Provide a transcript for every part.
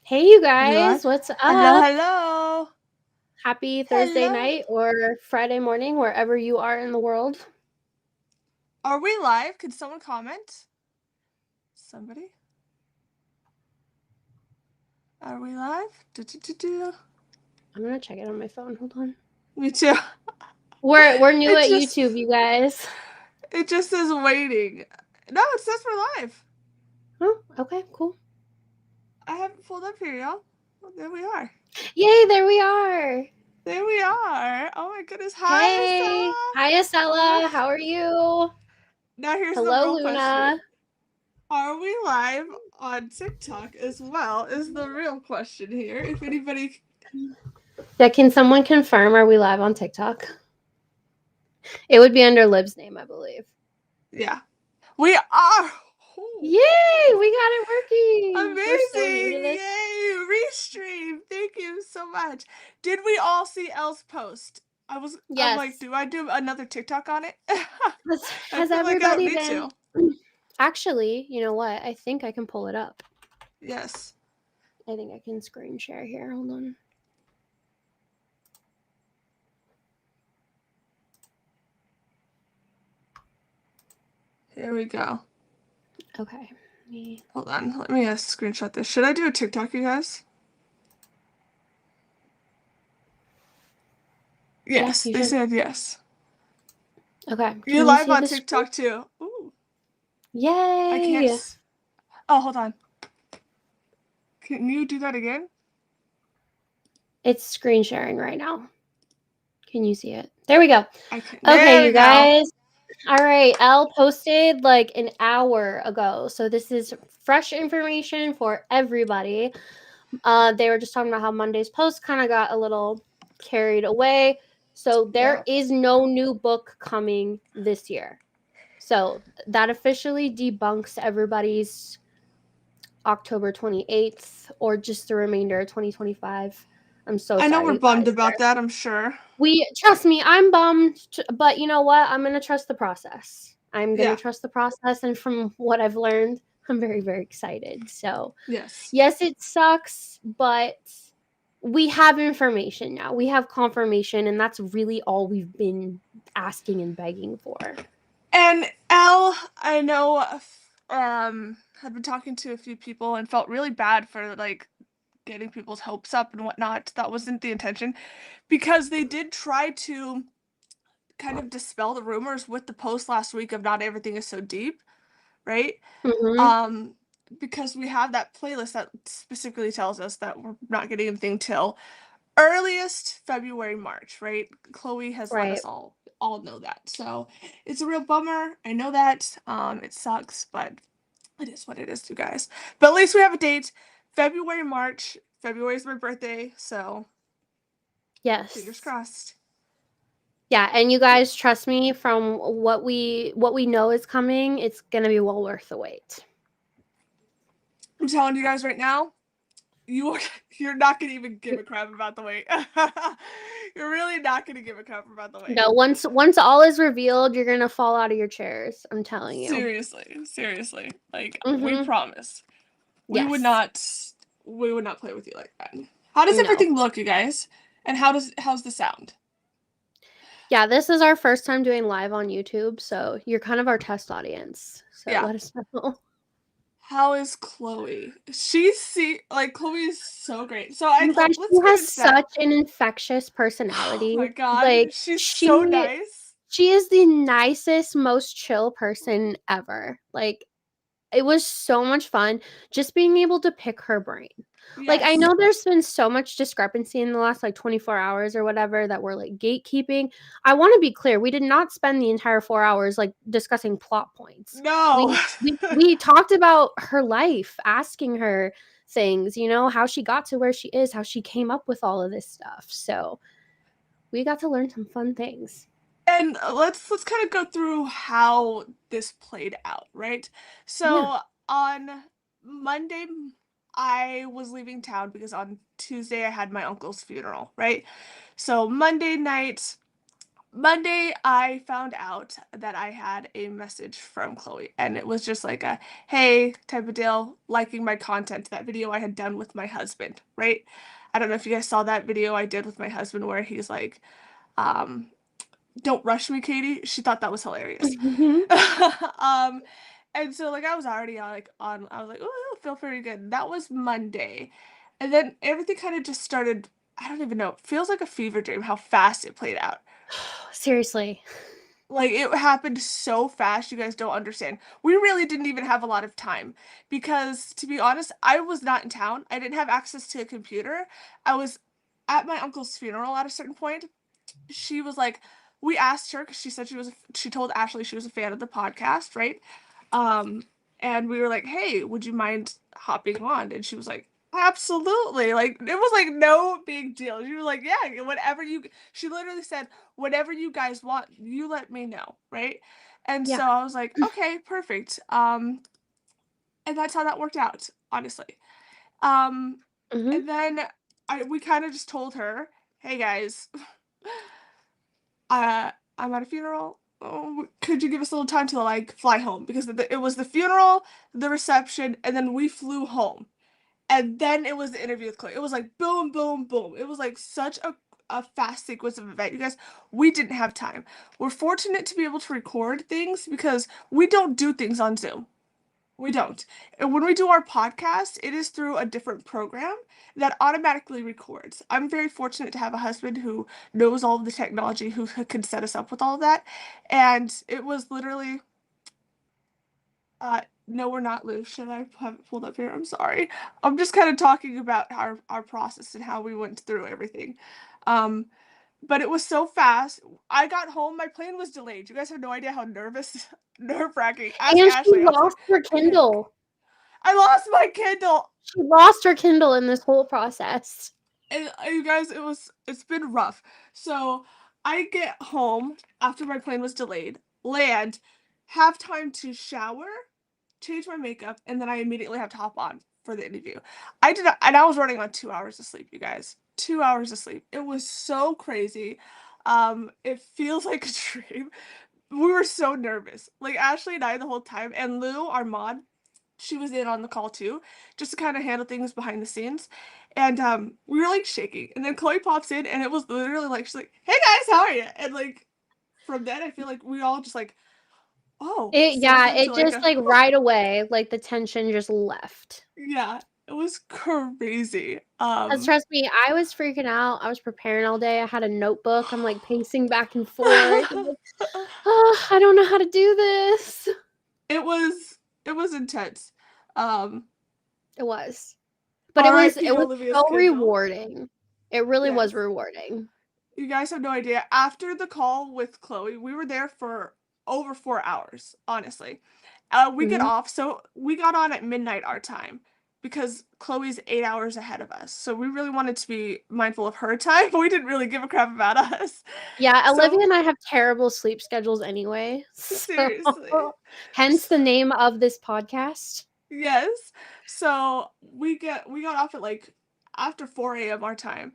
Hey, you Are we guys, live? what's Hello, up? hello. Happy Thursday Hello. night or Friday morning, wherever you are in the world. Are we live? Can someone comment? Somebody? Are we live? Do. I'm gonna check it on my phone. Hold on. Me too. We're new It at just YouTube, you guys. it just says waiting. No, it says we're live. Oh, okay, cool. I have it pulled up here, y'all. Well, there we are. Yay, there we are. There we are. Oh my goodness. Hi, Hey, Estella. hi, Oh, Estella. How are you? now here's the Hello, real question. Luna. Are we live on TikTok as well? Is the real question here. If anybody Yeah, can someone confirm? Are we live on TikTok? It would be under Lib's name, I believe. Yeah. We are. Ooh. Yay, we got it working. We're so new to Amazing! this. Yay! Restream! Thank you so much. Did we all see Elle's post? I'm like, Yes. do I do another TikTok on it? I Has feel like I don't everybody need been? to. Actually, you know what? I think I can pull it up. Yes. I think I can screen share here. Hold on. Here we go. Okay. Hold on. Let me screenshot this. Should I do a TikTok, you guys? Yeah, Yes, you they should. said yes. Okay. You Can you live see on the screen? TikTok too. Ooh, I can't. Yay! Oh, hold on. Can you do that again? It's screen sharing right now. Can you see it? There we go. I can. Okay, There we you go. guys. All right. Elle posted like an hour ago. So this is fresh information for everybody. They were just talking about how Monday's post kind of got a little carried away. So there Yeah. is no new book coming this year. So that officially debunks everybody's October 28th or just the remainder of 2025. I'm so I know sorry, we're you bummed guys. about that, I'm sure. We trust me, I'm bummed, but you know what? I'm going to trust the process. I'm going to Yeah. trust the process. And from what I've learned, I'm very, very excited. So, Yes. yes, it sucks, but we have information now. We have confirmation, and that's really all we've been asking and begging for. And Elle, I know, had been talking to a few people and felt really bad for like getting people's hopes up and whatnot. That wasn't the intention because they did try to kind of dispel the rumors with the post last week of not everything is so deep, right? Mm-hmm. Um, because we have that playlist that specifically tells us that we're not getting anything till earliest February, March, right? Chloe has let Right. us all know that. So it's a real bummer. I know that. It sucks, but it is what it is, you guys. But at least we have a date. February, March. February is my birthday, so fingers Yes. crossed. Yeah, and you guys trust me from what we know is coming, it's going to be well worth the wait. I'm telling you guys right now, you you're not gonna even give a crap about the wait. You're really not gonna give a crap about the wait. No, once all is revealed, you're going to fall out of your chairs. I'm telling you. Seriously. Like we Mhm. promise. We would Yes. not we would not play with you like that. How does No. everything look, you guys? And how's the sound? Yeah, this is our first time doing live on YouTube, so you're kind of our test audience. So Yeah. let us know. How is Chloe? Chloe is so great. So You guys, let's she get has into that. such an infectious Oh personality. my God, Like she's so she nice. she is the nicest, most chill person ever. Like it was so much fun just being able to pick her brain. Like I Yes. know there's been so much discrepancy in the last like 24 hours or whatever that we're like gatekeeping. I want to be clear, we did not spend the entire 4 hours like discussing plot points. No. We talked about her life, asking her things, how she got to where she is, how she came up with all of this stuff. So, we got to learn some fun things. And let's kind of go through how this played out, right? Yeah. So on Monday, I was leaving town because on Tuesday I had my uncle's funeral, right? So Monday night, Monday, I found out that I had a message from Chloe, and it was just like a hey type of deal, liking my content, that video I had done with my husband, right? I don't know if you guys saw that video I did with my husband where he's like, um, don't rush me, Katie. She thought that was hilarious. um, and so like I was already on I was like, oh, I feel pretty good. That was Monday. And then everything kind of just started, I don't even know. It feels like a fever dream how fast it played out. Seriously. Like it happened so fast, you guys don't understand. We really didn't even have a lot of time because to be honest, I was not in town. I didn't have access to a computer. I was at my uncle's funeral at a certain point. She was like, we asked her because she said she told Ashley she was a fan of the podcast, right? Um, and we were like, hey, would you mind hopping on? And she was like, absolutely. Like it was like no big deal. She was like, yeah, whatever you. She literally said, whatever you guys want, you let me know, right? And Yeah. so I was like, okay, perfect. And that's how that worked out, honestly. Um, Hmm. and then we kind of just told her, hey guys, I'm at a funeral. Oh, could you give us a little time to like fly home? Because it was the funeral, the reception, and then we flew home. And then it was the interview with Chloe. It was like boom, boom, boom. It was like such a fast sequence of event. You guys, we didn't have time. We're fortunate to be able to record things because we don't do things on Zoom. We don't. And when we do our podcast, it is through a different program that automatically records. I'm very fortunate to have a husband who knows all of the technology, who can set us up with all of that. And it was literally, no, we're not loose. Should I have it pulled up here? I'm sorry. I'm just kind of talking about our process and how we went through everything. Um, but it was so fast. I got home, my plane was delayed. You guys have no idea how nerve-wracking. Ask And she Ashley. I was like, lost her okay. Kindle. I lost my Kindle. She lost her Kindle in this whole process. And you guys, it's been rough. So I get home after my plane was delayed, land, have time to shower, change my makeup, and then I immediately have to hop on for the interview. I did not, and I was running on 2 hours of sleep, you guys. 2 hours of sleep. It was so crazy. It feels like a dream. We were so nervous. Like Ashley and I the whole time, and Lou, our mod, she was in on the call too, just to kind of handle things behind the scenes. And we were like shaking. And then Chloe pops in and it was literally like she's like, hey guys, how are you? And like from then I feel like we all just like, oh, settled into It like just a like right away, like the tension just left. yeah, it was crazy. 'Cause trust me, I was freaking out. I was preparing all day. I had a notebook. I'm like pacing back and forth. I'm like, oh, I don't know how to do this. it was intense. Um It was. But it R.I.P. was Olivia's so Kindle. rewarding. It really was Yes. rewarding. You guys have no idea. After the call with Chloe, we were there for over 4 hours, honestly. We get Mhm. off, so we got on at midnight our time because Chloe's 8 hours ahead of us. So we really wanted to be mindful of her time, but we didn't really give a crap about us. Yeah, Olivia So and I have terrible sleep schedules anyway. So seriously. hence the name of this podcast. Yes. So we got off at like after 4 a.m. our time,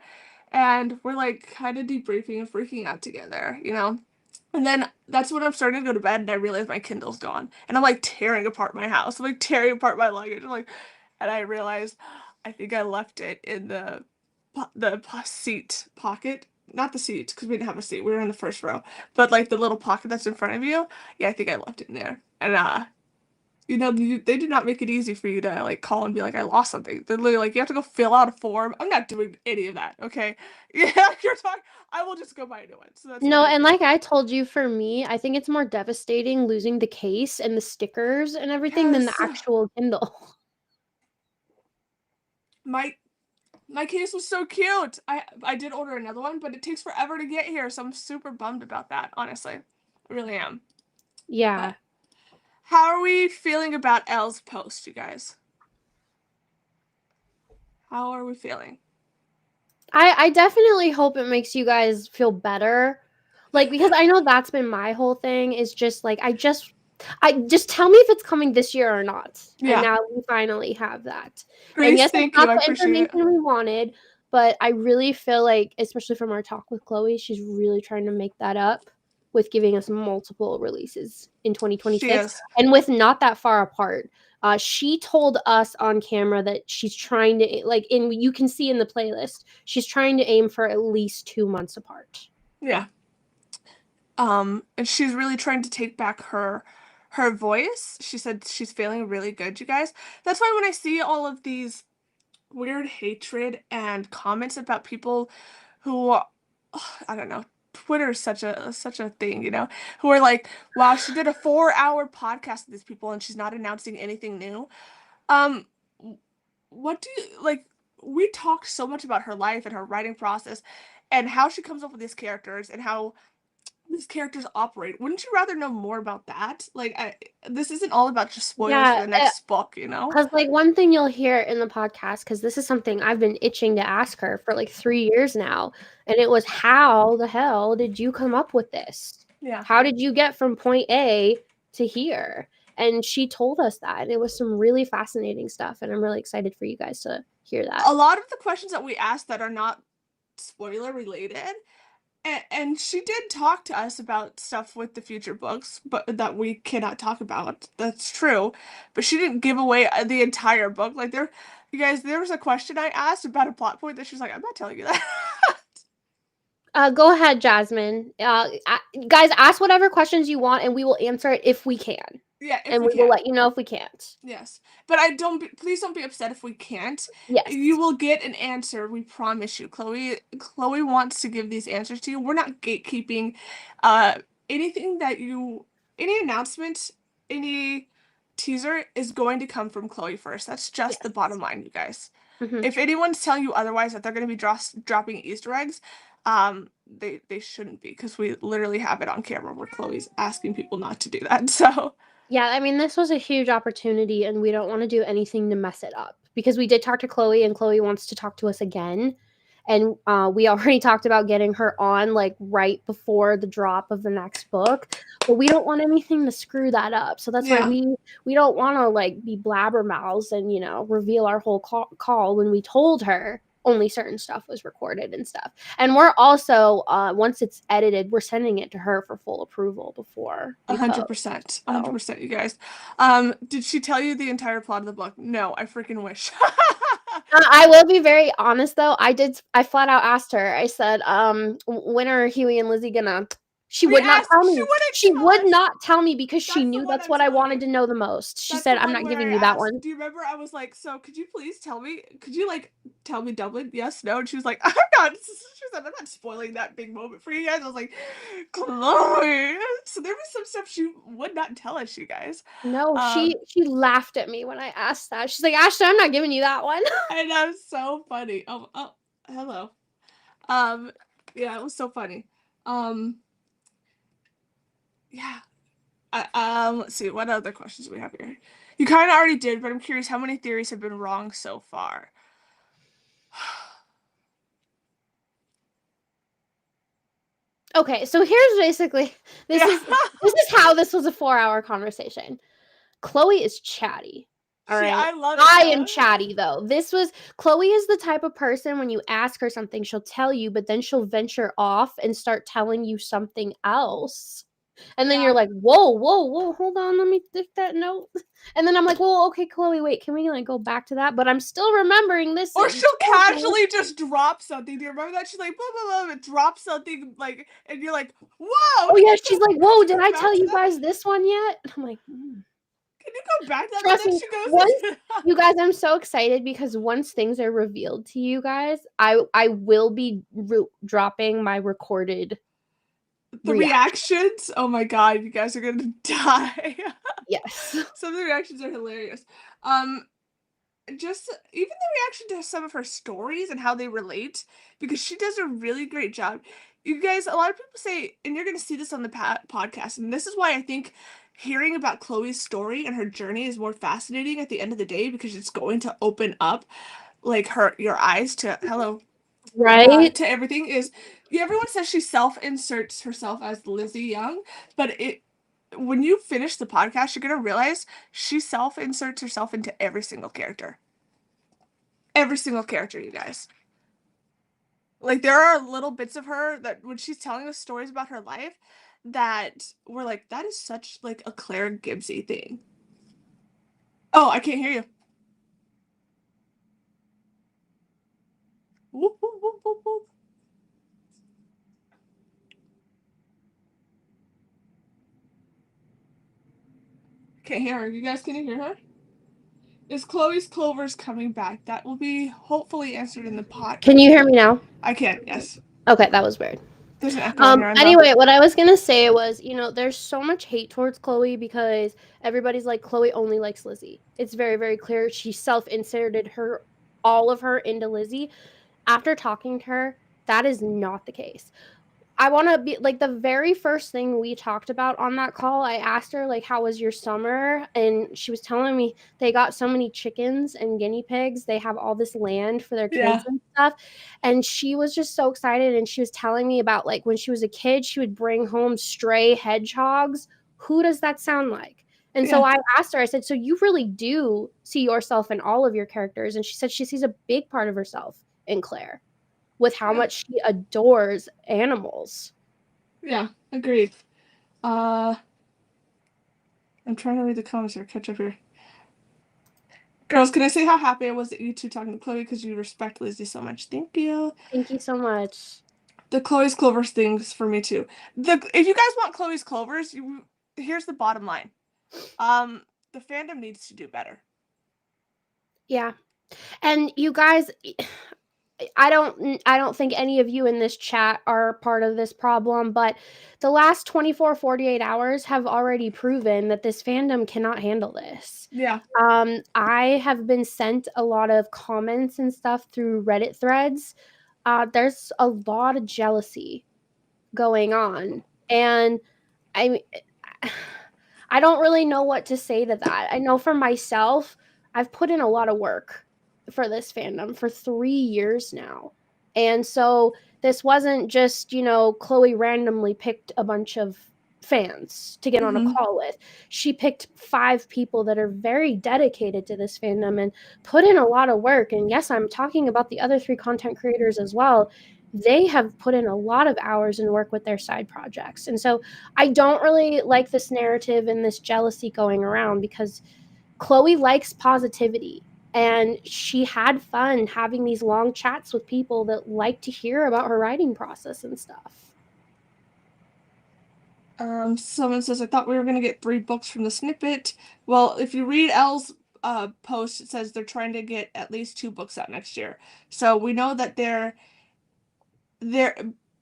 and we're like kind of debriefing and freaking out together, you know? And then that's when I'm starting to go to bed and I realize my Kindle's gone. And I'm like tearing apart my house. I'm like tearing apart my luggage. I'm like, and I realized I think I left it in the seat pocket. Not the seat, because we didn't have a seat. We were in the first row. But like the little pocket that's in front of you. Yeah, I think I left it in there. And they did not make it easy for you to like call and be like, I lost something. They're literally like, you have to go fill out a form. I'm not doing any of that, okay? Yeah, you're talking. I will just go buy a new one. So that's how No, I and feel. like I told you, for me, I think it's more devastating losing the case and the stickers and everything than the Yes, actual Kindle. my my case was so cute. I did order another one, but it takes forever to get here, so I'm super bummed about that. Honestly, I really am. Yeah. But how are we feeling about Elle's post, you guys? How are we feeling? I definitely hope it makes you guys feel better. Like, because I know that's been my whole thing is just like I just tell me if it's coming this year or not. And Yeah, now we finally have that. And Grace, yes, it's thank you. not I the appreciate information it. we wanted, But I really feel like, especially from our talk with Chloe, she's really trying to make that up with giving us multiple releases in She 2026 is. and with not that far apart. She told us on camera that she's trying to, like, in you can see in the playlist, she's trying to aim for at least 2 months apart. Yeah. And she's really trying to take back her voice. She said she's feeling really good, you guys. That's why when I see all of these weird hatred and comments about people who, I don't know, Twitter is such a thing, who are like, wow, she did a 4-hour podcast with these people and she's not announcing anything new. Um, what do you like? We talked so much about her life and her writing process and how she comes up with these characters and how these characters operate. Wouldn't you rather know more about that? This isn't all about just spoilers for Yeah, the next book, you know? because like one thing you'll hear in the podcast, because this is something I've been itching to ask her for like 3 years now, and it was, how the hell did you come up with this? Yeah. How did you get from point A to here? And she told us that, and it was some really fascinating stuff, and I'm really excited for you guys to hear that. A lot of the questions that we asked that are not spoiler related, and she did talk to us about stuff with the future books, but that we cannot talk about. That's true, but she didn't give away the entire book. Like you guys, there was a question I asked about a plot point that she's like, I'm not telling you that. Go ahead, Jasmine. Guys, ask whatever questions you want, and we will answer it if we can, Yeah, if and we we will can. let you know if we can't. Yes. But please don't be upset if we can't. You Yes. will get an answer, we promise you. Chloe wants to give these answers to you. We're not gatekeeping uh anything any announcement, any teaser is going to come from Chloe first. That's just the Yes. bottom line, you guys. Hmm. If anyone's telling you otherwise that they're going to be dropping Easter eggs, they shouldn't be because we literally have it on camera where Chloe's asking people not to do that. So, Yeah, I mean, this was a huge opportunity, and we don't want to do anything to mess it up because we did talk to Chloe, and Chloe wants to talk to us again. And we already talked about getting her on like right before the drop of the next book, but we don't want anything to screw that up. So that's why yeah. we don't want to like be blabbermouths and reveal our whole call when we told her only certain stuff was recorded and stuff. And we're also once it's edited, we're sending it to her for full approval before A we hundred post. percent, a hundred So. percent, you guys. Did she tell you the entire plot of the book? No, I freaking wish. I will be very honest though. I flat out asked her. I said, when are Huey and Lizzie gonna? She We would not asked, tell she me. wouldn't She tell would us. not tell me because she That's the knew one that's I'm what I telling you. wanted to know the most. She That's said, the I'm one not where giving I you that asked, one. do you remember? I was like, so could you please tell me? Could you like tell me Dublin? Yes, no? And she was like, I'm not. She said, I'm not spoiling that big moment for you guys. I was like, Chloe. So there was some stuff she would not tell us, you guys. No, Um, she laughed at me when I asked that. She's like, Ashley, I'm not giving you that one. and that was so funny. Oh, hello. Um, yeah, it was so funny. Um, yeah. Let's see. What other questions do we have here? You kind of already did, but I'm curious how many theories have been wrong so far. Okay, so here's basically this Yeah. is this is how this was a 4-hour conversation. Chloe is chatty. All See, right. I love it I though. am chatty though. Chloe is the type of person when you ask her something, she'll tell you, but then she'll venture off and start telling you something else. And then you're Yeah. like, whoa, whoa, whoa, hold on, let me take that note. And then I'm like, well, okay, Chloe, wait, can we like go back to that? But I'm still remembering this that Or you she'll told me. casually just drop something. Do you remember that? She's like, blah, blah, blah, and drop something, like, and you're like, whoa, Oh yeah, she's like, could whoa, you did go I back tell to you that? guys this one yet? I'm like, Can you go back to that? And trust then me, she once goes, you guys, I'm so excited because once things are revealed to you guys, I will be dropping my recorded the reaction. reactions. Oh my God, you guys are gonna die. Yes. Some of the reactions are hilarious. Um, just even the reaction to some of her stories and how they relate, because she does a really great job. You guys, a lot of people say, and you're going to see this on the podcast, and this is why I think hearing about Chloe's story and her journey is more fascinating at the end of the day because it's going to open up like your eyes to Right? to everything. Is yeah, everyone says she self-inserts herself as Lizzie Young, but it when you finish the podcast, you're gonna realize she self-inserts herself into every single character. Every single character, you guys. Like there are little bits of her that when she's telling us stories about her life that we're like, that is such like a Claire Gibsy thing. Oh, I can't hear you. Whoop, whoop, whoop, whoop, whoop. Can't hear her. You guys can you hear her? Is Chloe's Clovers coming back? That will be hopefully answered in the Can podcast. you hear me now? I can, yes. Okay, that was weird. There's an echo on your end though. Anyway, what I was gonna say was, there's so much hate towards Chloe because everybody's like, Chloe only likes Lizzie. It's very, very clear. She self-inserted all of her into Lizzie. After talking to her, that is not the case. I want to be like the very first thing we talked about on that call. I asked her, like, how was your summer? And she was telling me they got so many chickens and guinea pigs. They have all this land for their kids Yeah. and stuff. And she was just so excited. And she was telling me about, like, when she was a kid, she would bring home stray hedgehogs. Who does that sound like? And so Yeah. I asked her, I said, so you really do see yourself in all of your characters? And she said she sees a big part of herself in Claire with how Yeah. much she adores animals. Yeah. Agreed. Uh I'm trying to read the comments here, catch up here. Girls, can I say how happy I was that you two talking to Chloe because you respect Lizzie so much? Thank you. Thank you so much. The Chloe's Clovers things for me too. If you guys want Chloe's Clovers, here's the bottom line. The fandom needs to do better. Yeah. And you guys, I don't think any of you in this chat are part of this problem, but the last 24 48 hours have already proven that this fandom cannot handle this. Yeah. I have been sent a lot of comments and stuff through Reddit threads. There's a lot of jealousy going on, and I I don't really know what to say to that. I know for myself, I've put in a lot of work for this fandom for 3 years now. And so this wasn't just, Chloe randomly picked a bunch of fans to get on a Mm-hmm. call with. She picked 5 people that are very dedicated to this fandom and put in a lot of work. And yes, I'm talking about the other 3 content creators as well. They have put in a lot of hours and work with their side projects. And so I don't really like this narrative and this jealousy going around because Chloe likes positivity and she had fun having these long chats with people that like to hear about her writing process and stuff. Someone says I thought we were gonna get 3 books from the snippet. Well, if you read Elle's post, it says they're trying to get at least 2 books out next year. So we know that their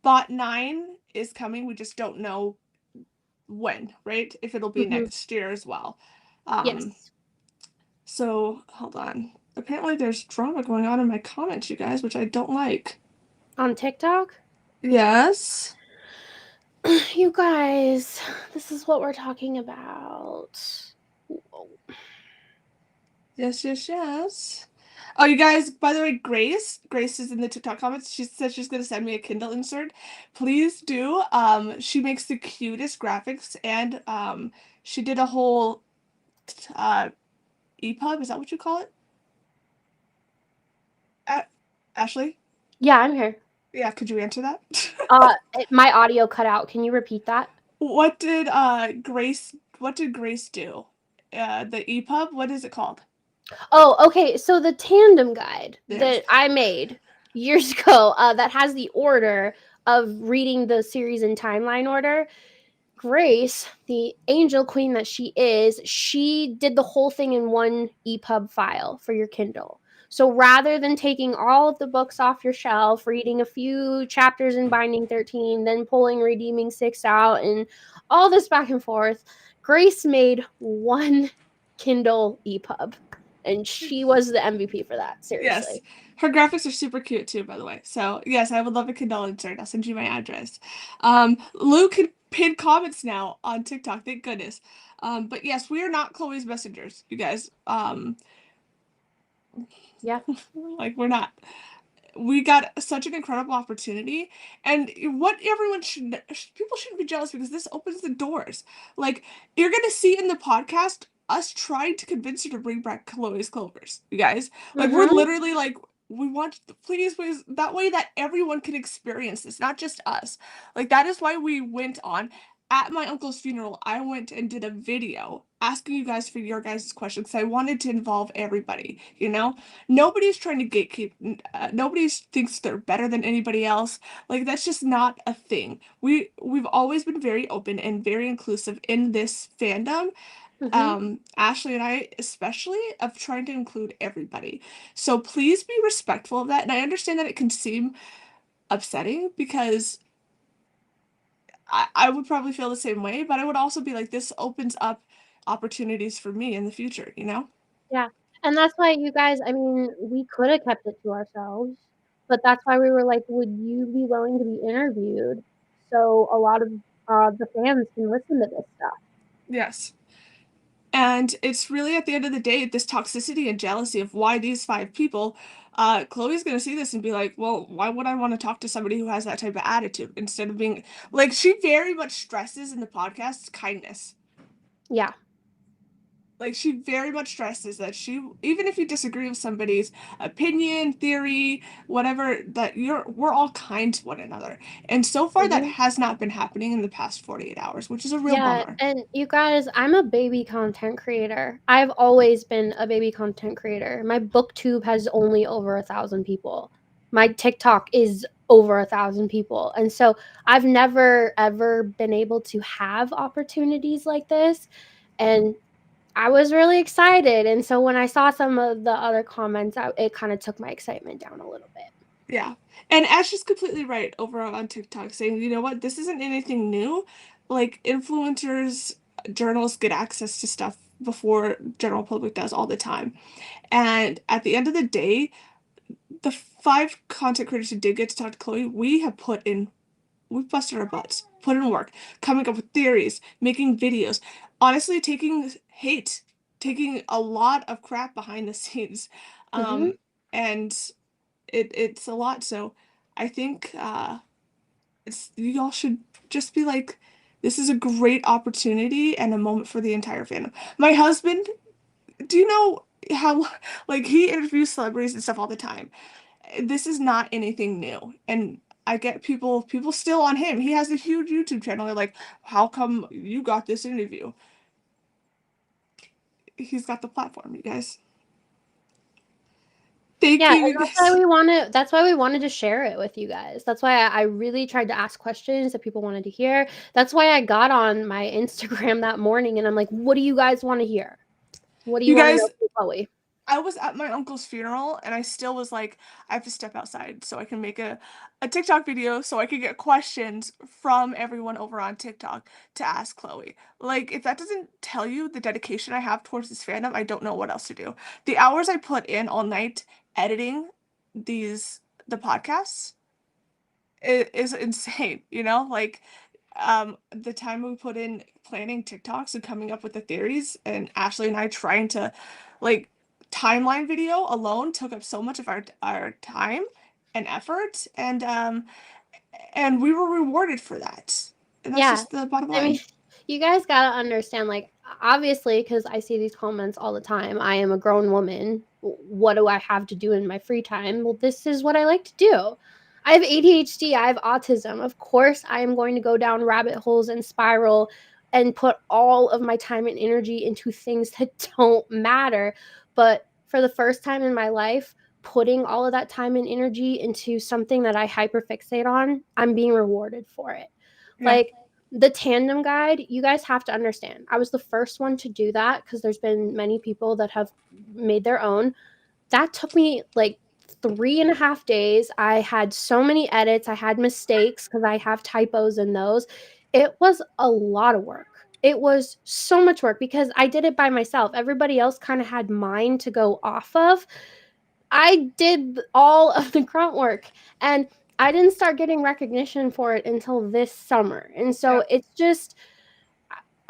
bot 9 is coming. We just don't know when, right? If it'll be Mm-hmm. next year as well. Um, Yes. so hold on. Apparently there's drama going on in my comments, you guys, which I don't like. On TikTok? Yes. You guys, this is what we're talking about. Yes, yes, yes. Oh, you guys, by the way, Grace is in the TikTok comments. She said she's gonna send me a Kindle insert. Please do. She makes the cutest graphics and she did a whole uh EPUB, is that what you call it? Ashley? Yeah, I'm here. Yeah, could you answer that? My audio cut out. Can you repeat that? What did Grace do? The EPUB, what is it called? Oh, okay. So the tandem guide There's that I made years ago, that has the order of reading the series in timeline order. Grace, the angel queen that she is, she did the whole thing in one EPUB file for your Kindle. So rather than taking all of the books off your shelf, reading a few chapters in Binding 13, then pulling Redeeming 6 out, and all this back and forth, Grace made one Kindle EPUB. And she was the MVP for that, Yes. seriously. Her graphics are super cute too, by the way. So yes, I would love a Kindle insert. I'll send you my address. Lou can pin comments now on TikTok, thank goodness. But yes, we are not Chloe's messengers, you guys. Yeah. Like we're not. We got such an incredible opportunity, and what everyone should people shouldn't be jealous because this opens the doors. Like you're gonna see in the podcast us trying to convince her to bring back Chloe's Clovers, you guys. Like we're Mm-hmm. literally like we want, please, that way that everyone can experience this, not just us. Like, that is why we went on. At my uncle's funeral, I went and did a video asking you guys for your guys' questions because I wanted to involve everybody, you know? Nobody's trying to gatekeep, nobody thinks they're better than anybody else. Like, that's just not a thing. We've always been very open and very inclusive in this fandom, Mm-hmm. Ashley and I especially, of trying to include everybody. So please be respectful of that. And I understand that it can seem upsetting because I would probably feel the same way, but I would also be like, this opens up opportunities for me in the future, you know? Yeah, and that's why you guys, I mean, we could have kept it to ourselves, but that's why we were like, would you be willing to be interviewed so a lot of the fans can listen to this stuff? Yes. And it's really at the end of the day, this toxicity and jealousy of why these five people, Chloe's gonna see this and be like, well, why would I want to talk to somebody who has that type of attitude instead of being like, she very much stresses in the podcast kindness. Yeah. Like, she very much stresses that she, even if you disagree with somebody's opinion, theory, whatever, that we're all kind to one another. And so far that Mhm. has not been happening in the past 48 hours, which is a real Yeah, bummer. and you guys, I'm a baby content creator. I've always been a baby content creator. My booktube has only over 1,000 people. My TikTok is over 1,000 people. And so I've never ever been able to have opportunities like this. And I was really excited. And so when I saw some of the other comments, it kind of took my excitement down a little bit. Yeah. And Ash is completely right over on TikTok saying, you know what, this isn't anything new. Like, influencers, journalists get access to stuff before general public does all the time. And at the end of the day, the five content creators who did get to talk to Chloe, we've busted our butts, put in work, coming up with theories, making videos, honestly taking hate, taking a lot of crap behind the scenes. Hmm. And it's a lot. So I think y'all should just be like, this is a great opportunity and a moment for the entire fandom. My husband, do you know how like he interviews celebrities and stuff all the time? This is not anything new. And I get people still on him. He has a huge YouTube channel. They're like, how come you got this interview? He's got the platform, you guys. Thank Yeah, you, and you guys. that's why we wanted to share it with you guys. That's why I really tried to ask questions that people wanted to hear. That's why I got on my Instagram that morning and I'm like, what do you guys want to hear? What do you You want to know guys, from Chloe? I was at my uncle's funeral and I still was like, I have to step outside so I can make a TikTok video so I can get questions from everyone over on TikTok to ask Chloe. Like, if that doesn't tell you the dedication I have towards this fandom, I don't know what else to do. The hours I put in all night editing the podcasts is insane, you know? Like, the time we put in planning TikToks and coming up with the theories, and Ashley and I trying to like timeline video alone took up so much of our time and effort, and we were rewarded for that. And that's Yeah. just the bottom I mean, line. you guys gotta understand, like, obviously, because I see these comments all the time. I am a grown woman. What do I have to do in my free time? Well, this is what I like to do. I have ADHD, I have autism. Of course, I am going to go down rabbit holes and spiral and put all of my time and energy into things that don't matter. But for the first time in my life, putting all of that time and energy into something that I hyperfixate on, I'm being rewarded for it. Yeah, Like, the tandem guide, you guys have to understand. I was the first one to do that because there's been many people that have made their own. That took me like 3.5 days. I had so many edits. I had mistakes because I have typos in those. It was a lot of work. It was so much work because I did it by myself. Everybody else kind of had mine to go off of. I did all of the grunt work and I didn't start getting recognition for it until this summer. And so yeah, it's just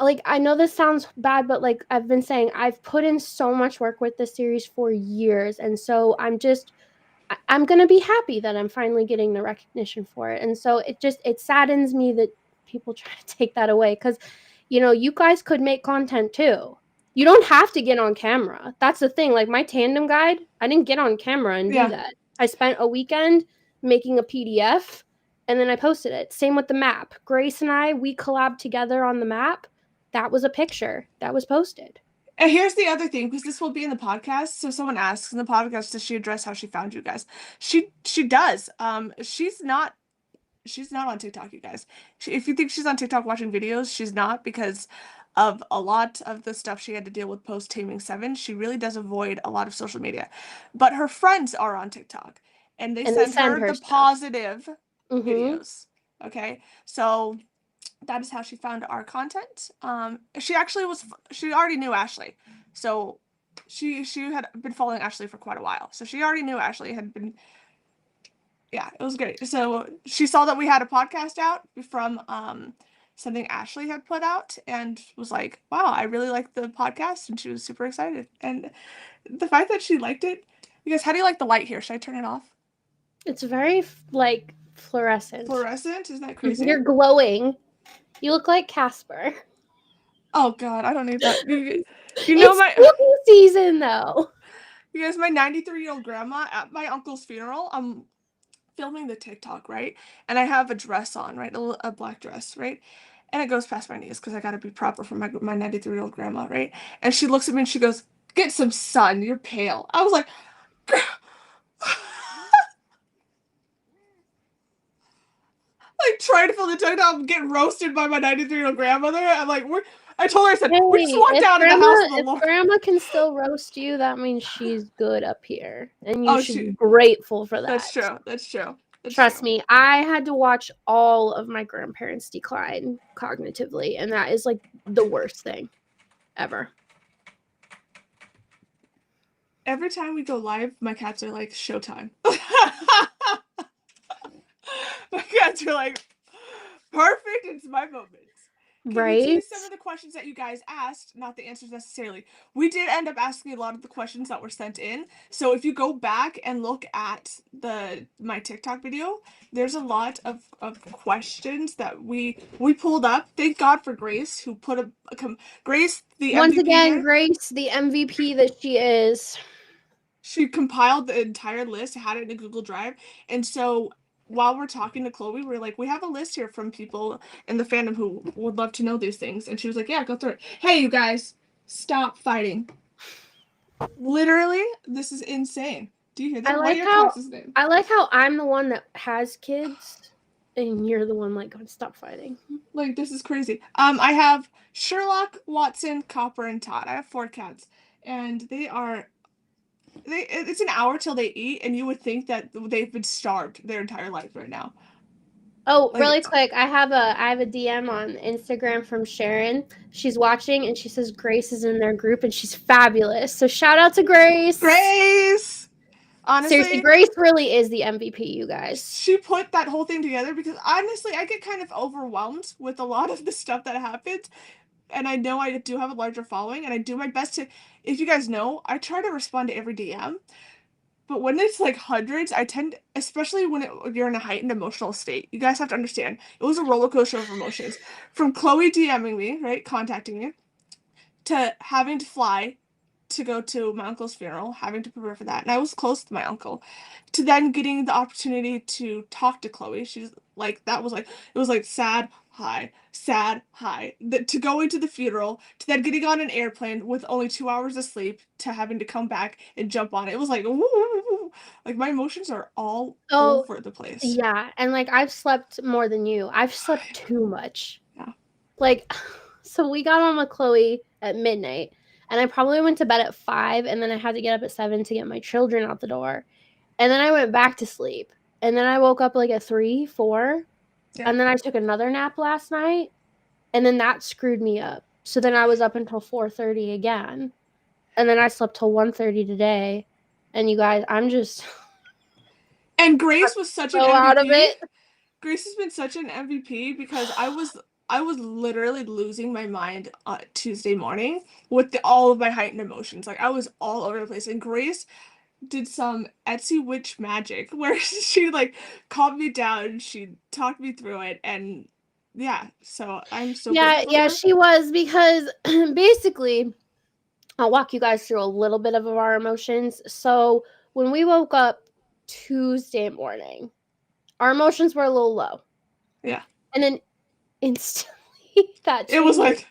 like, I know this sounds bad, but like I've been saying, I've put in so much work with this series for years. And so I'm going to be happy that I'm finally getting the recognition for it. And so it saddens me that people try to take that away cuz you guys could make content too. You don't have to get on camera. That's the thing. Like my tandem guide, I didn't get on camera and do yeah. that. I spent a weekend making a PDF and then I posted it. Same with the map. Grace and I, we collabed together on the map. That was a picture that was posted. And here's the other thing, because this will be in the podcast. So someone asks in the podcast, does she address how she found you guys? She does. She's not on TikTok, you guys. If you think she's on TikTok watching videos, she's not, because of a lot of the stuff she had to deal with post Taming 7. She really does avoid a lot of social media. But her friends are on TikTok and they And they send send her her the stuff. positive Mm-hmm. videos. Okay? So that is how she found our content. She already knew Ashley. So she had been following Ashley for quite a while. So she already knew Ashley had been, yeah, it was great. So she saw that we had a podcast out from something Ashley had put out and was like, wow, I really like the podcast, and she was super excited. And the fact that she liked it, because how do you like the light here? Should I turn it off? It's very like fluorescent. Fluorescent? Isn't that crazy? You're glowing. You look like Casper. Oh god, I don't need that. You know It's my spooky season though. you guys, my 93-year-old grandma at my uncle's funeral, I'm filming the TikTok, right? And I have a dress on, right? A black dress, right? And it goes past my knees because I gotta be proper for my 93-year-old grandma, right? And she looks at me and she goes, "Get some sun, you're pale." I was like, like trying to film the TikTok, get roasted by my 93-year-old grandmother. I'm like, I told her, I said, Hey, we just walked down in the house of the Lord. If grandma can still roast you, that means she's good up here. And you Oh, should be grateful for that. That's true. That's true. Trust me, I had to watch all of my grandparents decline cognitively, and that is like the worst thing ever. Every time we go live, my cats are like, showtime. My cats are like, perfect, it's my moment. Can we tease some of the questions that you guys asked, not the answers necessarily? We did end up asking a lot of the questions that were sent in. So if you go back and look at my TikTok video, there's a lot of questions that we pulled up. Thank God for Grace, who put Grace, the Once MVP again, here. Grace, the MVP that she is. She compiled the entire list, had it in a Google Drive, and so while we're talking to Chloe, we're like, we have a list here from people in the fandom who would love to know these things. And she was like, yeah, go through it. Hey, you guys, stop fighting. Literally, this is insane. Do you hear that? What are your cats' name? I like how I'm the one that has kids, and you're the one like, stop fighting. Like, this is crazy. I have Sherlock, Watson, Copper, and Todd. I have 4 cats, and it's an hour till they eat, and you would think that they've been starved their entire life right now. Oh, like, really quick, I have a DM on Instagram from Sharon. She's watching and she says Grace is in their group and she's fabulous. So shout out to Grace. Grace! Honestly, seriously, Grace really is the MVP, you guys. She put that whole thing together because honestly, I get kind of overwhelmed with a lot of the stuff that happens. And I know I do have a larger following, and I do my best to, if you guys know, I try to respond to every DM. But when it's like hundreds, I tend, especially when you're in a heightened emotional state, you guys have to understand, it was a roller coaster of emotions. From Chloe DMing me, right, contacting me, to having to fly to go to my uncle's funeral, having to prepare for that. And I was close to my uncle. To then getting the opportunity to talk to Chloe. She's like, that was like, it was like sad, high, sad, high. To go into the funeral, to then getting on an airplane with only 2 hours of sleep, to having to come back and jump on it. It was like, woo, like my emotions are all over the place. Yeah, and like I've slept more than you. I've slept too much. Yeah. Like, so we got on with Chloe at midnight, and I probably went to bed at 5, and then I had to get up at 7 to get my children out the door. And then I went back to sleep. And then I woke up like at 3, 4. Yeah. And then I took another nap last night. And then that screwed me up. So then I was up until 4:30 again. And then I slept till 1:30 today. And you guys, I'm just... And Grace was such an MVP. Out of it. Grace has been such an MVP because I was literally losing my mind Tuesday morning with all of my heightened emotions. Like I was all over the place. And Grace did some Etsy witch magic where she like calmed me down. She talked me through it, and yeah. So I'm so yeah. She was, because basically, I'll walk you guys through a little bit of our emotions. So when we woke up Tuesday morning. Our emotions were a little low. Yeah. And then instantly that It was changes. like,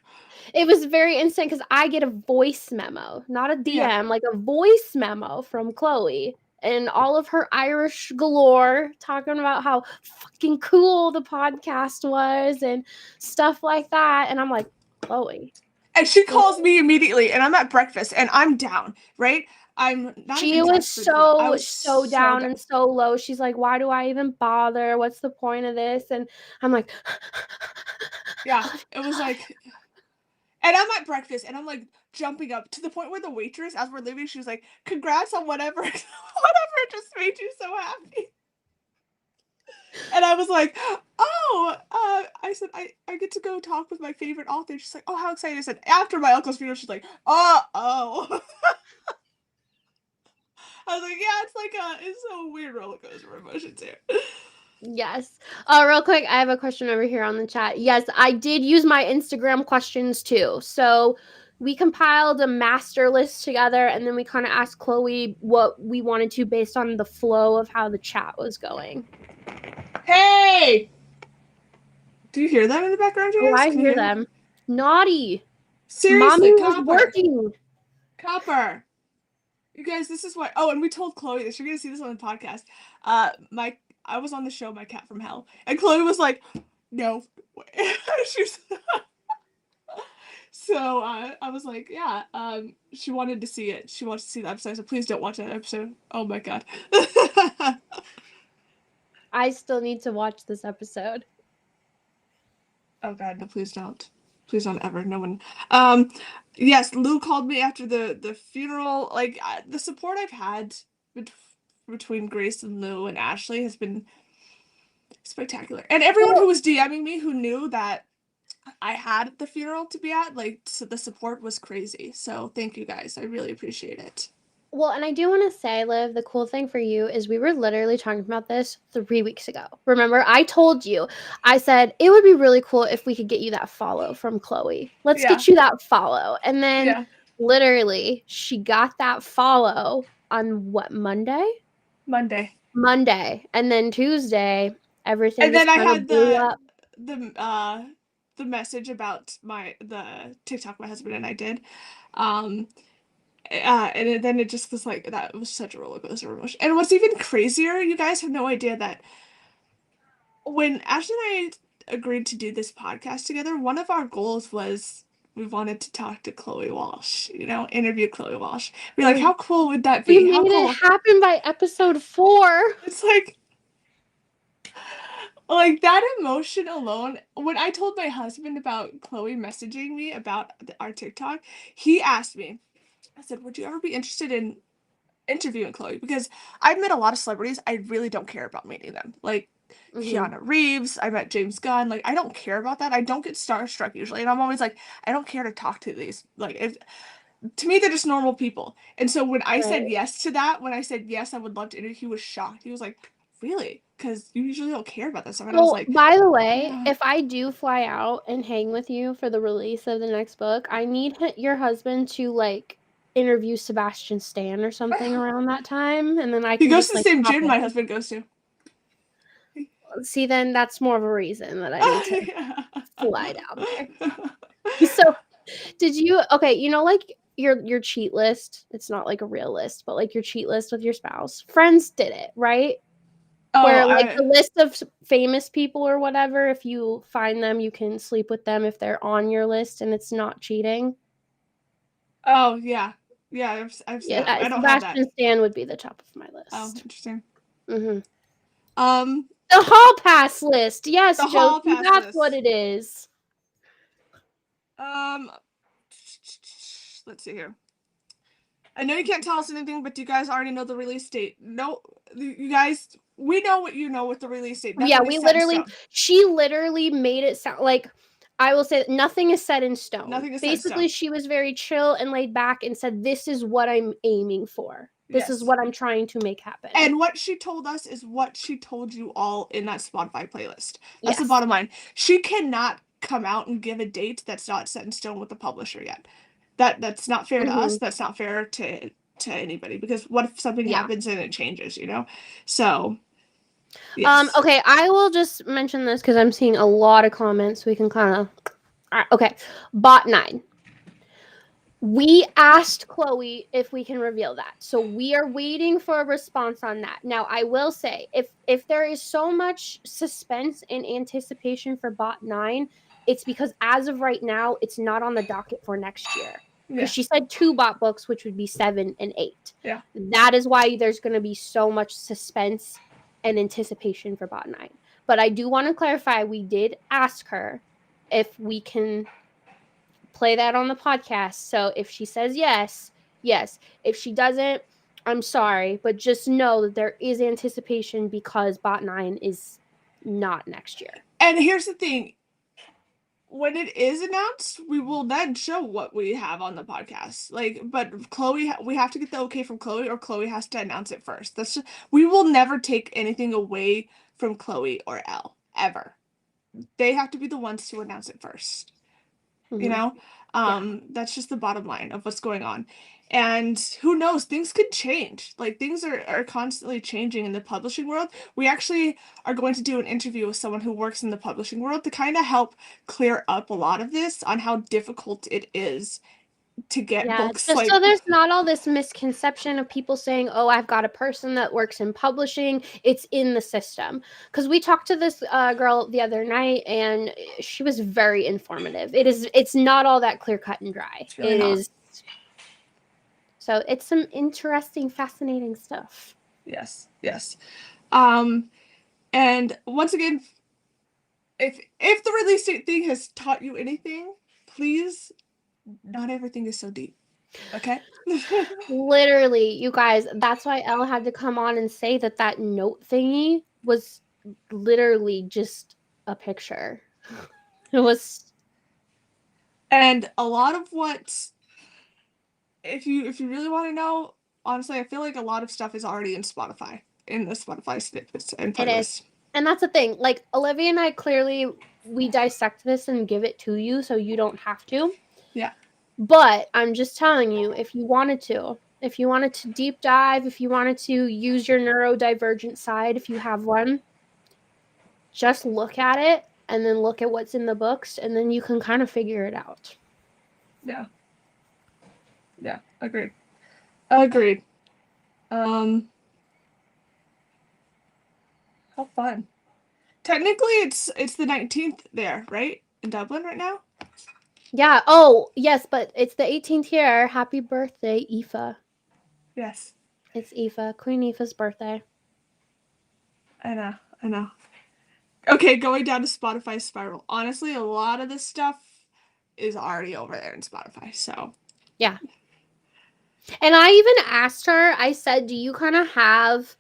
It was very instant because I get a voice memo, not a DM, yeah. like a voice memo from Chloe and all of her Irish galore talking about how fucking cool the podcast was and stuff like that. And I'm like, Chloe. And she calls me immediately, and I'm at breakfast, and I'm down, right? I'm not She even was desperate for that. I was so so down down. and so low. She's like, why do I even bother? What's the point of this? And I'm like, Yeah, it was like, and I'm at breakfast, and I'm like jumping up to the point where the waitress, as we're leaving, she was like, "Congrats on whatever, whatever just made you so happy." And I was like, "Oh," I said, "I get to go talk with my favorite author." She's like, "Oh, how excited!" I said, "After my uncle's funeral," she's like, "Oh." I was like, "Yeah, it's a weird roller coaster of emotions here." yes. Real quick, I have a question over here on the chat. Yes, I did use my Instagram questions too. So we compiled a master list together and then we kind of asked Chloe what we wanted to based on the flow of how the chat was going. Hey! Do you hear them in the background, you Oh, guys? I Can you hear hear them? them. Naughty. Seriously, Mommy was Copper. working. Copper. You guys, this is what. Oh, and we told Chloe this. You're gonna see this on the podcast. I was on the show My Cat from Hell, and Chloe was like, "No." She's so I was like, "Yeah." She wanted to see it. She wants to see the episode. So please don't watch that episode. Oh my god. I still need to watch this episode. Oh god, no, please don't. Please don't ever. No one. Yes, Lou called me after the funeral. Like the support I've had bet between Grace and Lou and Ashley has been spectacular. And everyone who was DMing me who knew that I had the funeral to be at, like, so the support was crazy. So thank you guys. I really appreciate it. Well, and I do want to say, Liv, the cool thing for you is we were literally talking about this 3 weeks ago. Remember, I told you, I said it would be really cool if we could get you that follow from Chloe. Let's Yeah. get you that follow. And then Yeah. literally, she got that follow on what, Monday? Monday. Monday. And then Tuesday, everything And just then I kind of had blew up. the message about the TikTok my husband and I did. And then it just was like that was such a roller coaster of emotion. And what's even crazier, you guys have no idea that when Ashley and I agreed to do this podcast together, one of our goals was we wanted to talk to Chloe Walsh, interview Chloe Walsh. We're like, how cool would that We be? How made it cool? happen by episode 4. It's like that emotion alone. When I told my husband about Chloe messaging me about our TikTok, he asked me, I said, would you ever be interested in interviewing Chloe? Because I've met a lot of celebrities. I really don't care about meeting them. Like Keanu Reeves, I met James Gunn. Like, I don't care about that. I don't get starstruck usually. And I'm always like, I don't care to talk to these. Like, to me, they're just normal people. And so when I said yes to that, when I said yes, I would love to interview, he was shocked. He was like, really? Because you usually don't care about that stuff. And I was like, by the way, yeah. if I do fly out and hang with you for the release of the next book, I need your husband to like interview Sebastian Stan or something around that time, and then I He can goes just to the like same pop gym my in. husband goes to. See, then that's more of a reason that I need to Yeah. fly down there. So, did you okay? Like your cheat list. It's not like a real list, but like your cheat list with your spouse. Friends did it, right? Oh, Where like the list of famous people or whatever, if you find them, you can sleep with them if they're on your list and it's not cheating. Oh, yeah. Yeah, I've seen that. I don't have that. Sebastian Stan would be the top of my Oh, list. interesting. Mm-hmm. Um, The hall pass list. Yes, the hall Josie, pass that's list. what it is. Let's see here. I know you can't tell us anything, but do you guys already know the release date? No, you guys, we know what you know with the release date. Nothing is set in stone. She literally made it sound like, I will say nothing is set in stone. Nothing is Basically, set in stone. she was very chill and laid back and said, this is what I'm aiming for. This is what I'm trying to make happen. And what she told us is what she told you all in that Spotify playlist. That's the bottom line. She cannot come out and give a date that's not set in stone with the publisher yet. That's not fair to us. That's not fair to to anybody, because what if something Yeah. happens and it changes, you know? So, yes. Okay, I will just mention this because I'm seeing a lot of comments. We can kind of. Okay, Bot9. We asked Chloe if we can reveal that. So we are waiting for a response on that. Now, I will say, if there is so much suspense and anticipation for Bot9, it's because as of right now, it's not on the docket for next year. Because Yeah. she said 2 bot books, which would be 7 and 8. Yeah. That is why there's going to be so much suspense and anticipation for Bot9. But I do want to clarify, we did ask her if we can play that on the podcast. So if she says yes, yes. If she doesn't, I'm sorry, but just know that there is anticipation because Bot9 is not next year. And here's the thing. When it is announced, we will then show what we have on the podcast. Like, but Chloe, we have to get the okay from Chloe, or Chloe has to announce it first. That's just, we will never take anything away from Chloe or Elle, ever. They have to be the ones to announce it first. Mm-hmm. You know? That's just the bottom line of what's going on. And who knows, things could change. Like, things are constantly changing in the publishing world. We actually are going to do an interview with someone who works in the publishing world to kind of help clear up a lot of this on how difficult it is to get books. Just like, so there's not all this misconception of people saying, oh, I've got a person that works in publishing, it's in the system. Because we talked to this girl the other night and she was very informative. It's not all that clear cut and dry. It's really not. So it's some interesting, fascinating stuff. Yes, yes. And once again, if the release date thing has taught you anything, please, not everything is so deep. Okay? Literally, you guys, that's why Elle had to come on and say that note thingy was literally just a picture. It was. And a lot of what, if you really want to know, honestly, I feel like a lot of stuff is already in Spotify, in the Spotify snippets and playlists. It is. And that's the thing. Like, Olivia and I clearly, we dissect this and give it to you so you don't have to. Yeah. But I'm just telling you, if you wanted to deep dive, if you wanted to use your neurodivergent side, if you have one, just look at it and then look at what's in the books and then you can kind of figure it out. Yeah. Yeah, agreed. Agreed. How fun. Technically it's the 19th there, right? In Dublin right now? Yeah. Oh, yes, but it's the 18th here. Happy birthday, Aoife. Yes. It's Aoife, Queen Aoife's birthday. I know. Okay, going down to Spotify spiral. Honestly, a lot of this stuff is already over there in Spotify, so. Yeah. And I even asked her, I said, do you kind of have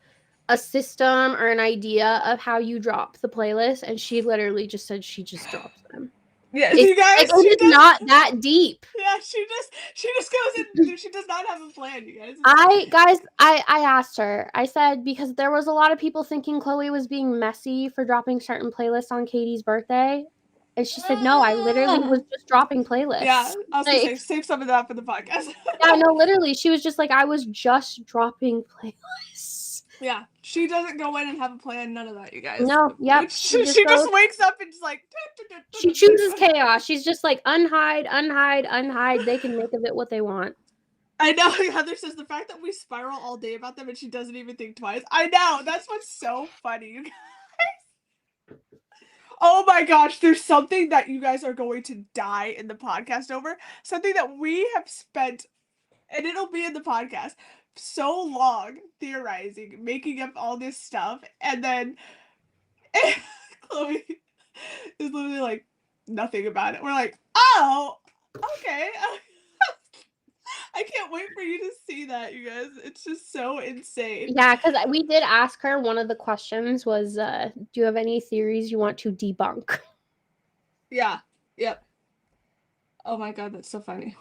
a system or an idea of how you drop the playlist? And she literally just said she just drops them. Yeah, you guys, like, it is not that deep. Yeah, she just goes in. She does not have a plan, you guys. I asked her. I said, because there was a lot of people thinking Chloe was being messy for dropping certain playlists on Katie's birthday. And she said, no, I literally was just dropping playlists. Yeah, I was gonna say, save some of that for the podcast. Yeah, no, literally, she was just like, I was just dropping playlists. Yeah, she doesn't go in and have a plan, none of that, you guys. No, yep. She just wakes up and just like... She chooses chaos. She's just like, unhide. They can make of it what they want. I know, Heather says the fact that we spiral all day about them and she doesn't even think twice. I know, that's what's so funny, you guys. Oh my gosh, there's something that you guys are going to die in the podcast over. Something that we have spent, and it'll be in the podcast, so long theorizing, making up all this stuff, and then Chloe is literally like, nothing about it. We're like, oh, okay. I can't wait for you to see that, you guys. It's just so insane. Yeah, because we did ask her, one of the questions was, do you have any theories you want to debunk? Yeah, yep. Oh my god, that's so funny.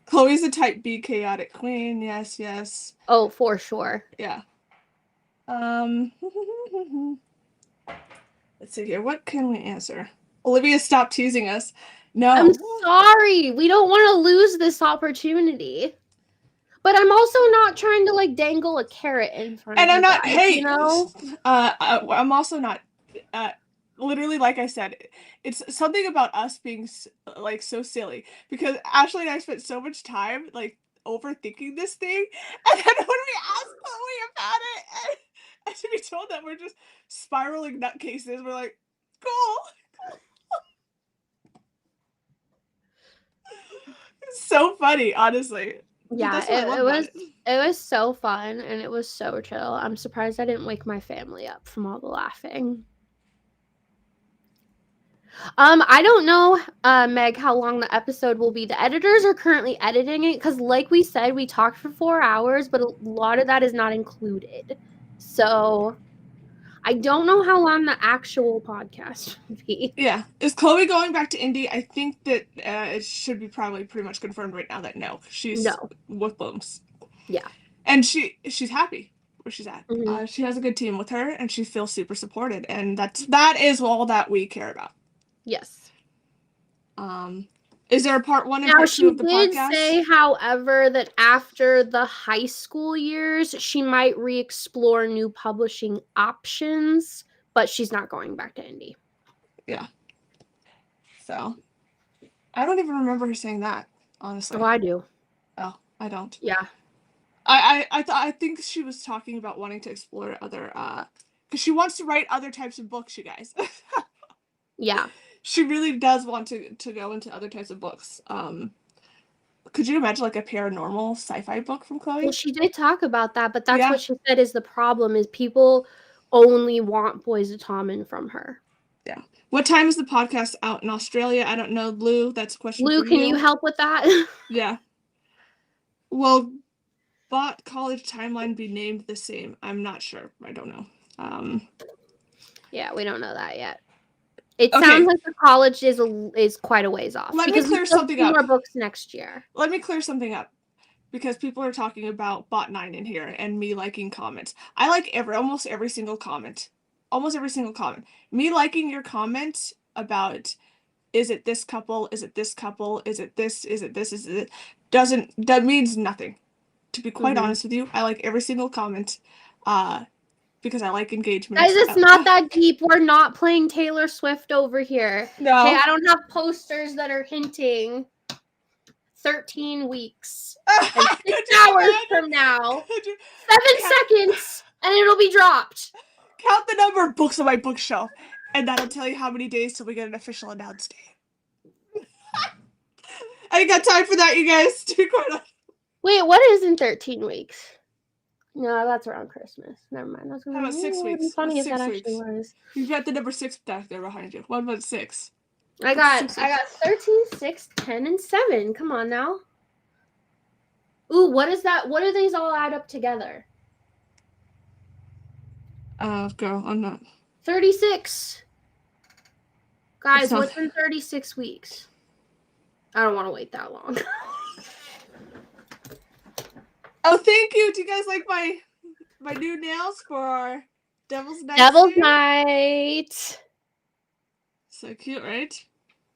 Chloe's a type B chaotic queen. Yes. Oh, for sure. Yeah. Let's see here. What can we answer? Olivia, stop teasing us. No. I'm sorry. We don't want to lose this opportunity. But I'm also not trying to like dangle a carrot in front and of I'm you not. guys, Hey, you know? I'm also not. Literally, like I said, it's something about us being like so silly because Ashley and I spent so much time like overthinking this thing, and then when we asked Chloe about it, and to be told that we're just spiraling nutcases, we're like, cool. It's so funny, honestly. But that's what I love about it. It was so fun and it was so chill. I'm surprised I didn't wake my family up from all the laughing. I don't know, Meg, how long the episode will be. The editors are currently editing it because, like we said, we talked for 4 hours, but a lot of that is not included. So I don't know how long the actual podcast will be. Yeah. Is Chloe going back to Indy? I think that it should be probably pretty much confirmed right now that no, she's No. with Blooms. Yeah. And she's happy where she's at. Mm-hmm. She has a good team with her, and she feels super supported, and that is all that we care about. Yes. Is there a part 1 and Now, part 2 she of the did podcast? say, however, that after the high school years, she might re-explore new publishing options, but she's not going back to Indy. Yeah. So, I don't even remember her saying that, honestly. Oh, I do. Oh, I don't. Yeah. I think she was talking about wanting to explore other because she wants to write other types of books, you guys. Yeah. She really does want to go into other types of books. Could you imagine like a paranormal sci-fi book from Chloe? Well, she did talk about that, but that's Yeah. what she said is the problem is people only want Boys of Tommen from her. Yeah. What time is the podcast out in Australia? I don't know, Lou. That's a question Lou, for can you help with that? Yeah. Will bot college timeline be named the same? I'm not sure. I don't know. Yeah, we don't know that yet. It sounds like the college is quite a ways off. Let me because clear something up. More books next year. Let me clear something up. Because people are talking about bot 9 in here and me liking comments. I like almost every single comment. Almost every single comment. Me liking your comment about is it this couple, is it this couple, is it this, is it this, is it that means nothing. To be quite honest with you, I like every single comment. Because I like engagement. Guys, it's not that deep. We're not playing Taylor Swift over here. No. Okay, I don't have posters that are hinting 13 weeks and 6 hours from now. 7 seconds and it'll be dropped. Count the number of books on my bookshelf, and that'll tell you how many days till we get an official announce date. I ain't got time for that, you guys. To be quite honest. Wait, what is in 13 weeks? No, that's around Christmas. Never mind. That's how about 6 weeks? It's funny if that actually was. You've got the number 6 back there behind you. What about 6? I got 13, 6, 10, and 7. Come on now. Ooh, what is that? What do these all add up together? Girl, I'm not. 36. Guys, what's in 36 weeks? I don't want to wait that long. Oh, thank you. Do you guys like my new nails for Devil's Night? Devil's Night. So cute, right?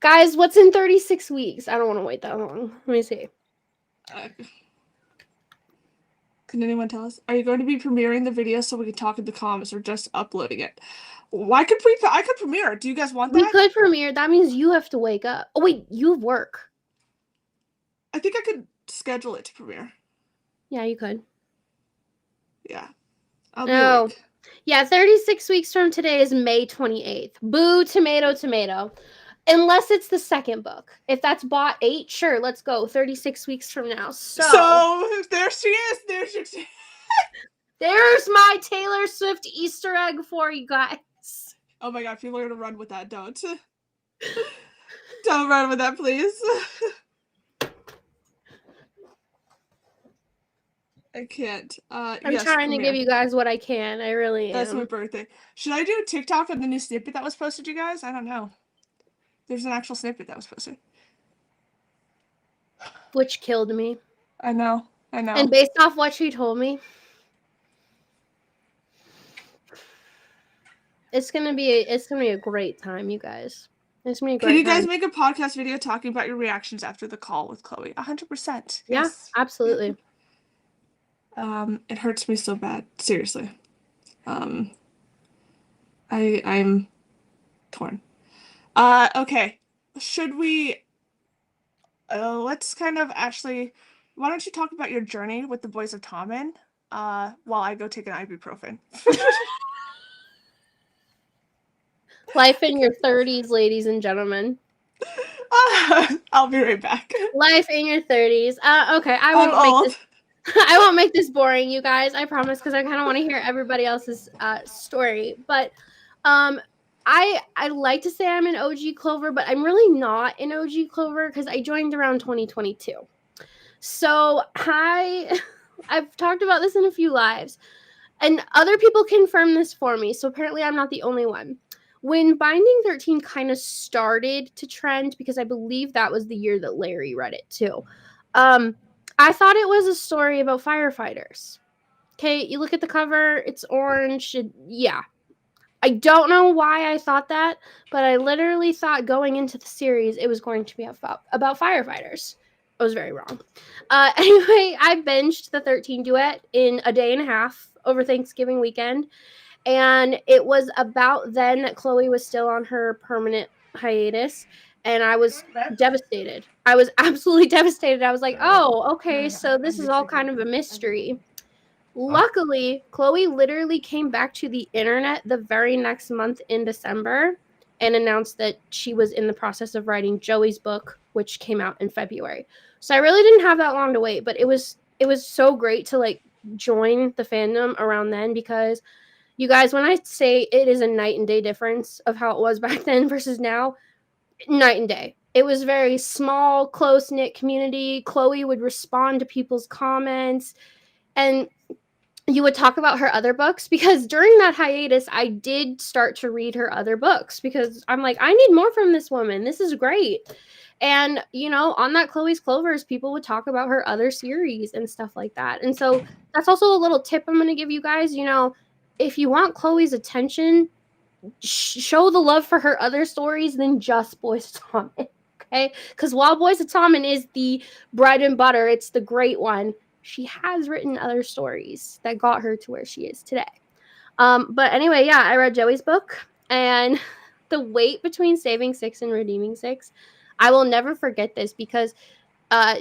Guys, what's in 36 weeks? I don't want to wait that long. Let me see. Can anyone tell us? Are you going to be premiering the video so we can talk in the comments or just uploading it? I could premiere. Do you guys want that? We could premiere. That means you have to wake up. Oh, wait. You have work. I think I could schedule it to premiere. Yeah, you could. Yeah. I'll be awake. Yeah, 36 weeks from today is May 28th. Boo, tomato, tomato. Unless it's the second book. If that's bot 8, sure, let's go. 36 weeks from now. So there she is. There's my Taylor Swift Easter egg for you guys. Oh my god, people are gonna run with that. Don't run with that, please. I can't. I'm trying to give you guys what I can. I really am. That's my birthday. Should I do a TikTok on the new snippet that was posted, you guys? I don't know. There's an actual snippet that was posted. Which killed me. I know. And based off what she told me, it's gonna be a great time, you guys. It's gonna be a great Can you time. guys make a podcast video talking about your reactions after the call with Chloe? 100%. Yes. Yeah, absolutely. It hurts me so bad. Seriously. Um, I'm torn. Okay. Should we let's kind of actually why don't you talk about your journey with the boys of Tommen while I go take an ibuprofen. Life in your 30s, ladies and gentlemen. I'll be right back. Life in your 30s. Okay, I'm old. I won't make this boring, you guys. I promise, because I kind of want to hear everybody else's story. But I like to say I'm an OG Clover, but I'm really not an OG Clover because I joined around 2022. So I've talked about this in a few lives, and other people confirm this for me. So apparently I'm not the only one. When Binding 13 kind of started to trend, because I believe that was the year that Larry read it too, I thought it was a story about firefighters. Okay, you look at the cover, it's orange. Yeah. I don't know why I thought that, but I literally thought going into the series it was going to be about firefighters. I was very wrong. Anyway, I binged the 13 duet in a day and a half over Thanksgiving weekend. And it was about then that Chloe was still on her permanent hiatus. And I was devastated. I was absolutely devastated. I was like, oh, okay, so this is all kind of a mystery. Luckily, Chloe literally came back to the internet the very next month in December and announced that she was in the process of writing Joey's book, which came out in February. So I really didn't have that long to wait, but it was so great to like join the fandom around then, because you guys, when I say it is a night and day difference of how it was back then versus now, night and day. It was very small, close-knit community. Chloe would respond to people's comments, and you would talk about her other books, because during that hiatus I did start to read her other books because I'm like, I need more from this woman. This is great. And on that Chloe's Clovers, people would talk about her other series and stuff like that. And so that's also a little tip I'm going to give you guys. If you want Chloe's attention, show the love for her other stories than just Boys of Tommen. Okay, because while Boys of Tommen is the bread and butter, it's the great one, she has written other stories that got her to where she is today. But anyway, yeah, I read Joey's book, and the wait between Saving 6 and Redeeming 6, I will never forget this, because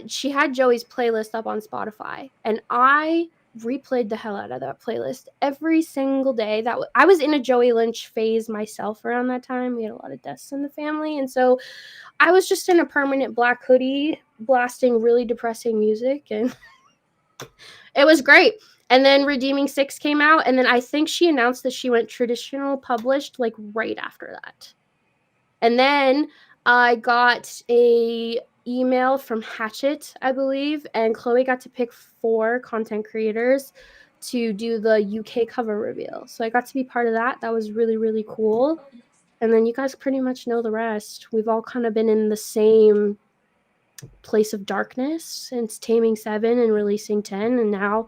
she had Joey's playlist up on Spotify, and I replayed the hell out of that playlist every single day. I was in a Joey Lynch phase myself around that time. We had a lot of deaths in the family, and so I was just in a permanent black hoodie blasting really depressing music, and it was great. And then Redeeming 6 came out, and then I think she announced that she went traditional published like right after that. And then I got a email from Hatchet, I believe, and Chloe got to pick 4 content creators to do the UK cover reveal. So I got to be part of that. That was really, really cool. And then you guys pretty much know the rest. We've all kind of been in the same place of darkness since Taming 7 and releasing 10, and now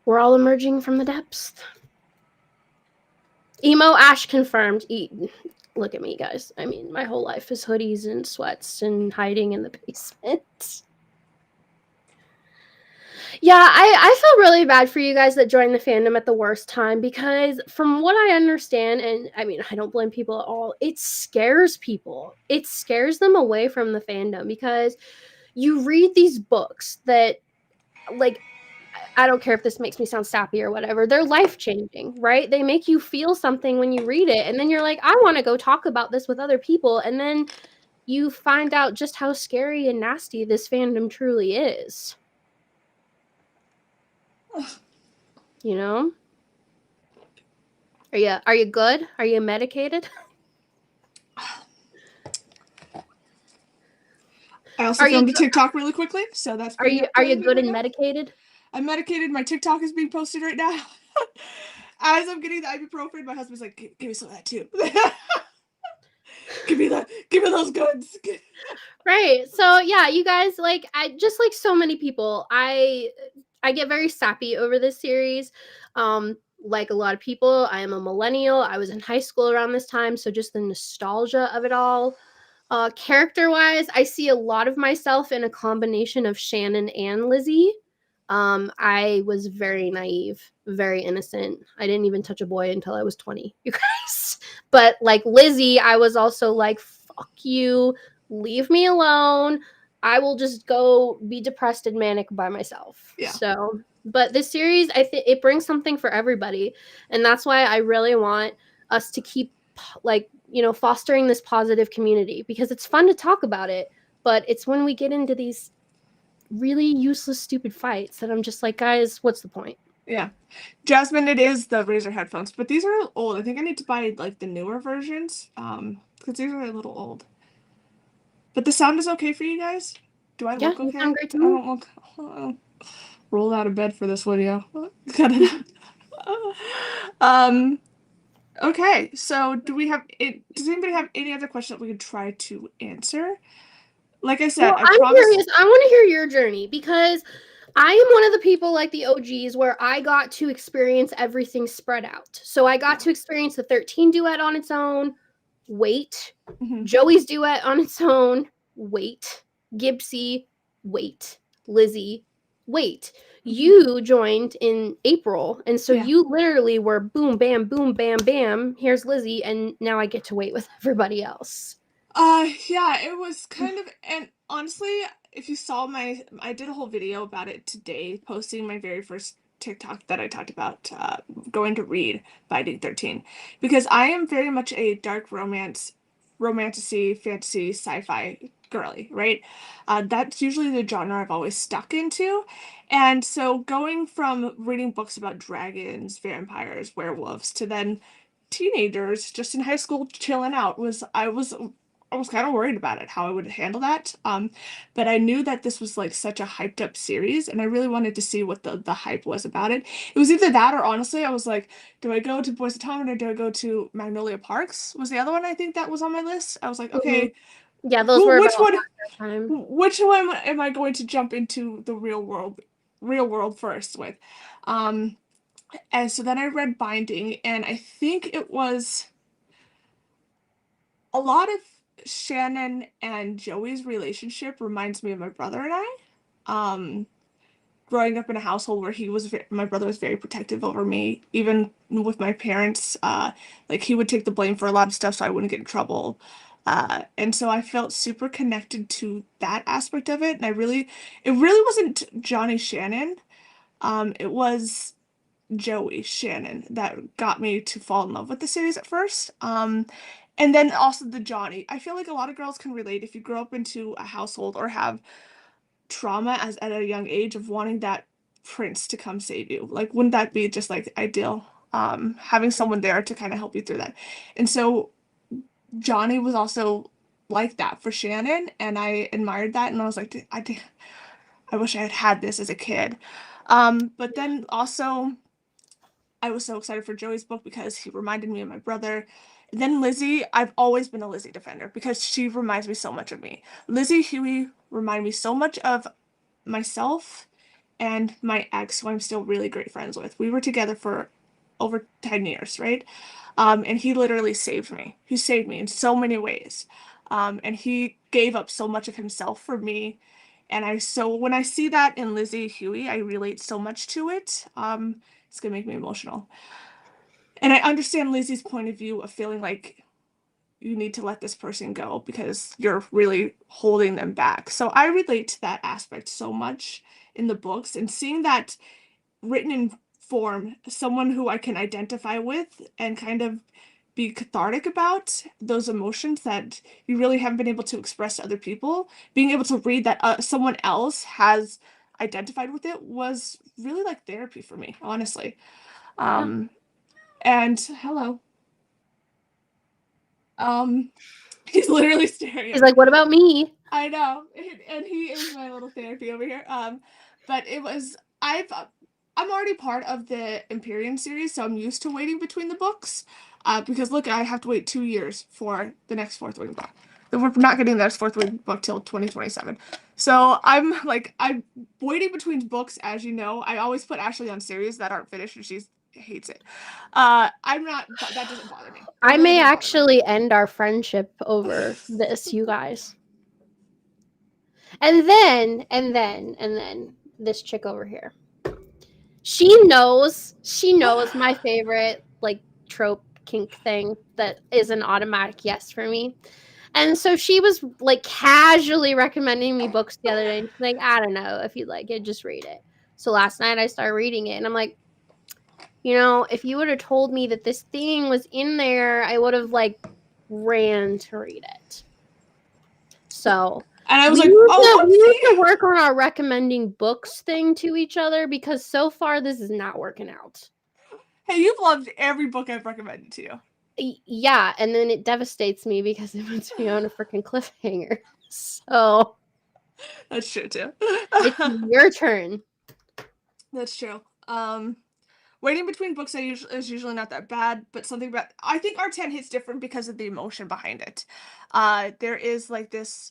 we're all emerging from the depths. Emo Ash confirmed. Look at me, guys. I mean, my whole life is hoodies and sweats and hiding in the basement. Yeah, I feel really bad for you guys that joined the fandom at the worst time, because from what I understand, and I mean, I don't blame people at all, it scares people. It scares them away from the fandom, because you read these books that, like, I don't care if this makes me sound sappy or whatever, they're life-changing, right? They make you feel something when you read it, and then you're like, I want to go talk about this with other people, and then you find out just how scary and nasty this fandom truly is. You know? Are you good? Are you medicated? I also filmed a TikTok really quickly, so that's are you good and medicated? I'm medicated. My TikTok is being posted right now. As I'm getting the ibuprofen, my husband's like, "Give me some of that too." Give me that. Give me those goods. Right. So yeah, you guys, like, I just, like so many people, I get very sappy over this series. Like a lot of people, I am a millennial. I was in high school around this time, so just the nostalgia of it all. Character-wise, I see a lot of myself in a combination of Shannon and Lizzie. I was very naive, very innocent. I didn't even touch a boy until I was 20, you guys. But like Lizzie, I was also like, fuck you, leave me alone. I will just go be depressed and manic by myself. Yeah. So, but this series, I think it brings something for everybody. And that's why I really want us to keep, like, fostering this positive community, because it's fun to talk about it. But it's when we get into these really useless, stupid fights that I'm just like, guys, what's the point? Yeah. Jasmine, it is the Razer headphones, but these are old. I think I need to buy like the newer versions, because these are a little old. But the sound is okay for you guys? Do I Yeah, look you okay? sound great to I me. don't look. Roll out of bed for this video. Cut it out. Okay, so do we have it? Does anybody have any other questions that we could try to answer? Like I said, Well, I I'm promise. curious. I want to hear your journey, because I am one of the people like the OGs where I got to experience everything spread out. So I got Yeah. to experience the 13 duet on its own. Wait. Hmm. Joey's duet on its own. Wait. Gibsy. Wait. Lizzie. Wait. Hmm. You joined in April, and so Yeah. you literally were boom, bam, boom, bam, bam. Here's Lizzie, and now I get to wait with everybody else. Yeah, it was kind of, and honestly, if you saw I did a whole video about it today, posting my very first TikTok that I talked about, going to read Binding 13, because I am very much a dark romance, romantasy, fantasy, sci-fi girly, right? That's usually the genre I've always stuck into. And so going from reading books about dragons, vampires, werewolves, to then teenagers just in high school chilling out I was kind of worried about it, how I would handle that. But I knew that this was like such a hyped up series, and I really wanted to see what the hype was about it. It was either that or honestly, I was like, do I go to Boys of Tommen or do I go to Magnolia Parks? Was the other one I think that was on my list. I was like, Mhm. okay, Yeah, those were which about one, that time. which one am I going to jump into the real world first with? Um, and so then I read Binding, and I think it was a lot of Shannon and Joey's relationship reminds me of my brother and I. Um, Growing up in a household where my brother was very protective over me, even with my parents. Like he would take the blame for a lot of stuff so I wouldn't get in trouble. And so I felt super connected to that aspect of it. And it really wasn't Johnny Shannon. It was Joey Shannon that got me to fall in love with the series at first. And then also the Johnny. I feel like a lot of girls can relate if you grow up into a household or have trauma as at a young age of wanting that prince to come save you. Like, wouldn't that be just like ideal? Having someone there to kind of help you through that. And so Johnny was also like that for Shannon, and I admired that, and I was like, I wish I had had this as a kid. But then also I was so excited for Joey's book because he reminded me of my brother. And then Lizzie, I've always been a Lizzie defender because she reminds me so much of me. Lizzie Huey remind me so much of myself and my ex, who I'm still really great friends with. We were together for over 10 years, right? And he literally saved me. He saved me in so many ways. And he gave up so much of himself for me. And when I see that in Lizzie Huey, I relate so much to it. It's gonna make me emotional. And I understand Lizzie's point of view of feeling like you need to let this person go because you're really holding them back. So I relate to that aspect so much in the books, and seeing that written in form, someone who I can identify with and kind of be cathartic about those emotions that you really haven't been able to express to other people, being able to read that someone else has identified with it was really like therapy for me, honestly. Yeah. Um, and hello. Um, he's literally staring He's at me. like, what about me? I know, and he is my little therapy over here. But I'm already part of the Empyrean series, so I'm used to waiting between the books. Because look, I have to wait 2 years for the next fourth wing book. We're not getting the next fourth wing book till 2027. So I'm waiting between books, as you know. I always put Ashley on series that aren't finished, and she hates it. I'm not, but that doesn't bother me. It I really may doesn't bother me. actually end our friendship over this, you guys. And then, this chick over here. She knows my favorite like trope kink thing that is an automatic yes for me. And so she was like casually recommending me books the other day. And she's like, I don't know if you like it, just read it. So last night I started reading it and I'm like, if you would have told me that this thing was in there, I would have like ran to read it. So And I was we like, need oh, to, we need to whoopsie. work on our recommending books thing to each other because so far this is not working out. Hey, you've loved every book I've recommended to you. Yeah, and then it devastates me because it puts me on a freaking cliffhanger. So That's true too. it's your turn. That's true. Waiting between books is usually not that bad, but something about I think R10 hits different because of the emotion behind it. There is like this.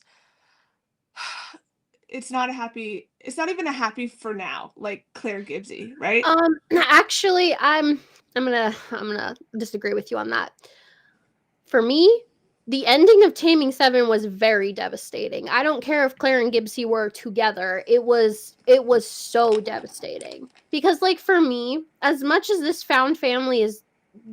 It's not even a happy for now, like Claire Gibsy, right? Actually, I'm gonna disagree with you on that. For me, the ending of Taming Seven was very devastating. I don't care if Claire and Gibsy were together. It was so devastating. Because like for me, as much as this found family is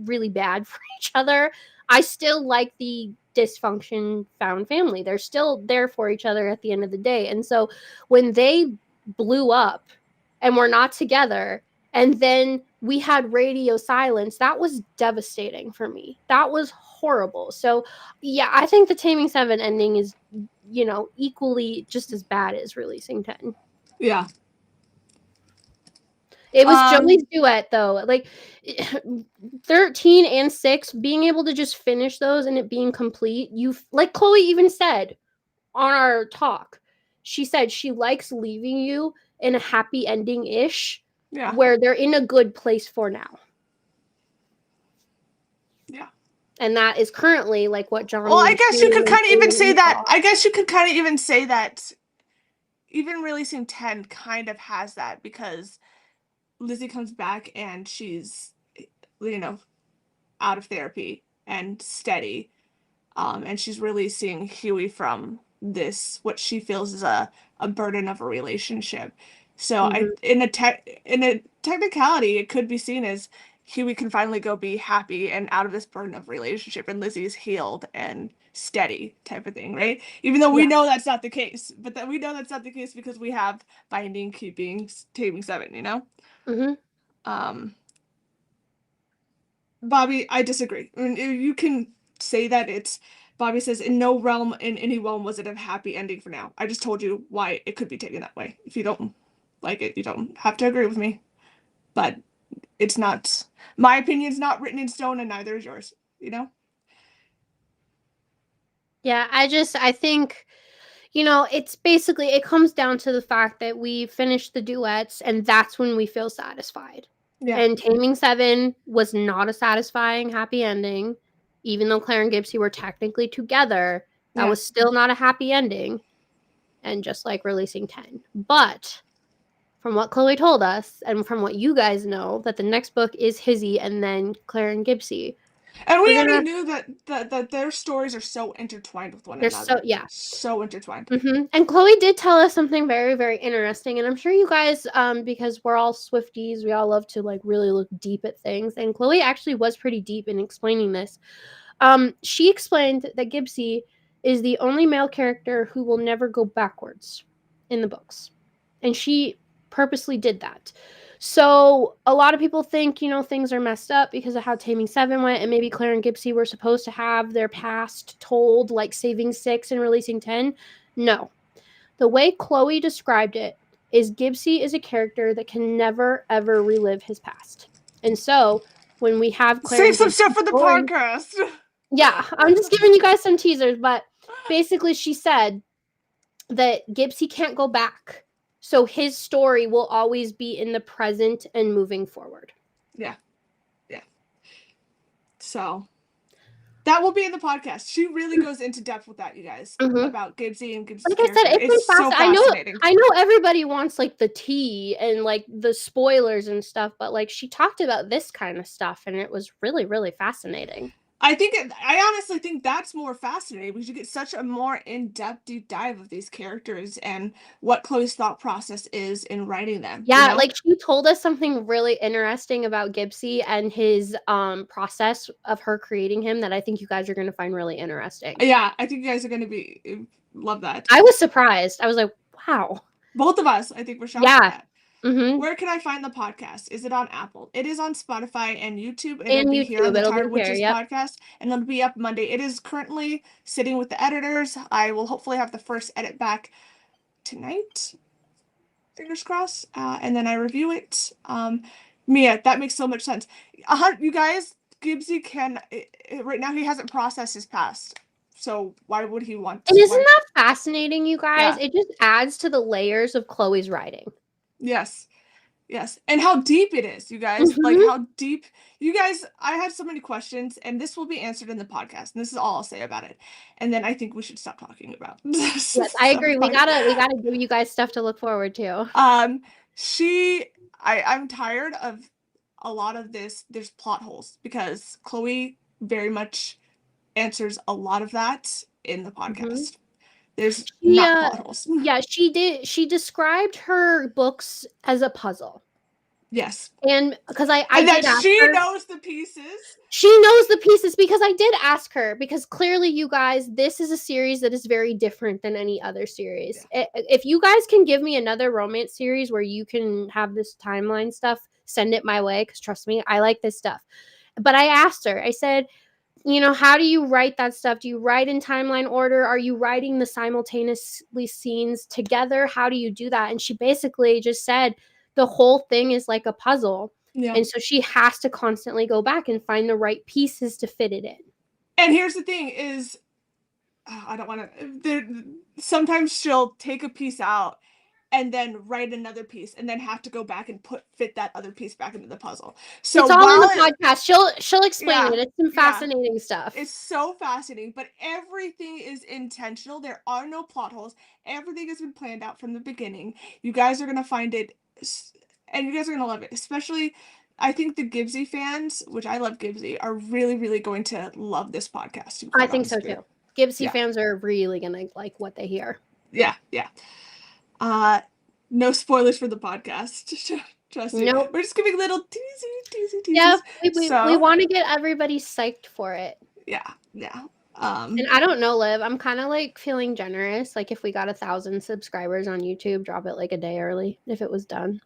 really bad for each other, I still like the dysfunction found family. They're still there for each other at the end of the day. And so when they blew up and were not together, and then we had radio silence, that was devastating for me. That was horrible. So yeah, I think the Taming Seven ending is equally just as bad as releasing 10. Yeah. It was Joey's duet though, like 13 and 6, being able to just finish those and it being complete. You like Chloe even said on our talk, she said she likes leaving you in a happy ending ish, Yeah. where they're in a good place for now. Yeah. And that is currently like what Johnny. Well, I guess you could kind of even say that. Thought. I guess you could kind of even say that. Even releasing 10 kind of has that because Lizzie comes back and she's, out of therapy and steady. And she's releasing Huey from this, what she feels is a burden of a relationship. So in a technicality, it could be seen as Huey can finally go be happy and out of this burden of relationship, and Lizzie's healed and steady type of thing, right? Even though we know that's not the case, but that we know that's not the case because we have Binding, Keeping, Taming 7, Bobby, I disagree. I mean, you can say that it's Bobby says in no realm in any realm was it a happy ending for now. I just told you why it could be taken that way. If you don't like it, you don't have to agree with me. But it's not my opinion's not written in stone and neither is yours, Yeah, I think it's basically, it comes down to the fact that we finished the duets and that's when we feel satisfied. Yeah. And Taming 7 was not a satisfying happy ending. Even though Claire and Gibsy were technically together, that was still not a happy ending. And just like releasing 10. But from what Chloe told us, and from what you guys know, that the next book is Hizzy and then Claire and Gibsy. And we already knew that their stories are so intertwined with one another. So intertwined. And Chloe did tell us something very, very interesting. And I'm sure you guys, because we're all Swifties, we all love to like really look deep at things. And Chloe actually was pretty deep in explaining this. She explained that Gibsy is the only male character who will never go backwards in the books. And she purposely did that. So a lot of people think, things are messed up because of how Taming 7 went, and maybe Claire and Gibsy were supposed to have their past told, like saving 6 and releasing 10. No. The way Chloe described it is Gibsy is a character that can never, ever relive his past. And so when we have Claire Save some stuff for the podcast. Yeah, I'm just giving you guys some teasers, but basically she said that Gibsy can't go back. So his story will always be in the present and moving forward. Yeah. Yeah. So that will be in the podcast. She really goes into depth with that, you guys, about Gibsy and Gibsy's like character. I said, it's so fascinating. I know everybody wants like the tea and like the spoilers and stuff, but like she talked about this kind of stuff and it was really, really fascinating. I honestly think that's more fascinating because you get such a more in-depth deep dive of these characters and what Chloe's thought process is in writing them, you Yeah, know? like, she told us something really interesting about Gibsy and his, process of her creating him that I think you guys are gonna find really interesting. Yeah, I think you guys are going to love that. I was surprised. I was like, "Wow." Both of us, I think, were shocked at Yeah. that. Mhm. Where can I find the podcast? Is it on Apple? It is on Spotify and YouTube, and it'll And be here on YouTube, the it'll Tired be here, Witches yep. podcast, and it'll be up Monday. It is currently sitting with the editors. I will hopefully have the first edit back tonight, fingers crossed, and then I review it. Mia, that makes so much sense. You guys, Gibsy right now he hasn't processed his past, so why would he want? And isn't Why? that fascinating, you guys? Yeah. It just adds to the layers of Chloe's writing. Yes. Yes. And how deep it is, you guys. Like Mhm. how deep you guys, I had so many questions and this will be answered in the podcast. And this is all I'll say about it. And then I think we should stop talking about Yes, I some agree. We point. gotta give you guys stuff to look forward to. Um she I'm tired of a lot of this. There's plot holes because Chloe very much answers a lot of that in the Mhm. podcast. There's She, not plot holes. yeah, she described her books as a puzzle. Yes. And because I And that did ask she her. knows the pieces. She knows the pieces because I did ask her, because clearly, you guys, this is a series that is very different than any other series. Yeah. If you guys can give me another romance series where you can have this timeline stuff, send it my way, because trust me, I like this stuff. But I asked her, I said, how do you write that stuff? Do you write in timeline order? Are you writing the simultaneously scenes together? How do you do that? And she basically just said the whole thing is like a puzzle. Yeah. And so she has to constantly go back and find the right pieces to fit it in. And here's the thing is I don't want to sometimes she'll take a piece out and then write another piece and then have to go back and fit that other piece back into the puzzle. So It's all in while the podcast. She'll explain yeah, it. It's some yeah, fascinating stuff. it's so fascinating, but everything is intentional. There are no plot holes. Everything has been planned out from the beginning. You guys are going to find it and you guys are going to love it. Especially I think the Gibsy fans, which I love Gibsy, are really really going to love this podcast, to be I quite think honest so with you. too. Gibsy Yeah. fans are really gonna like what they hear. Yeah, yeah. No spoilers for the podcast. Trust me. Nope. We're just giving little teasy Yeah, teases. we So, want to get everybody psyched for it. yeah, yeah. And I don't know, Liv. I'm kind of like feeling generous. Like if we got 1,000 subscribers on YouTube, drop it like a day early if it was done.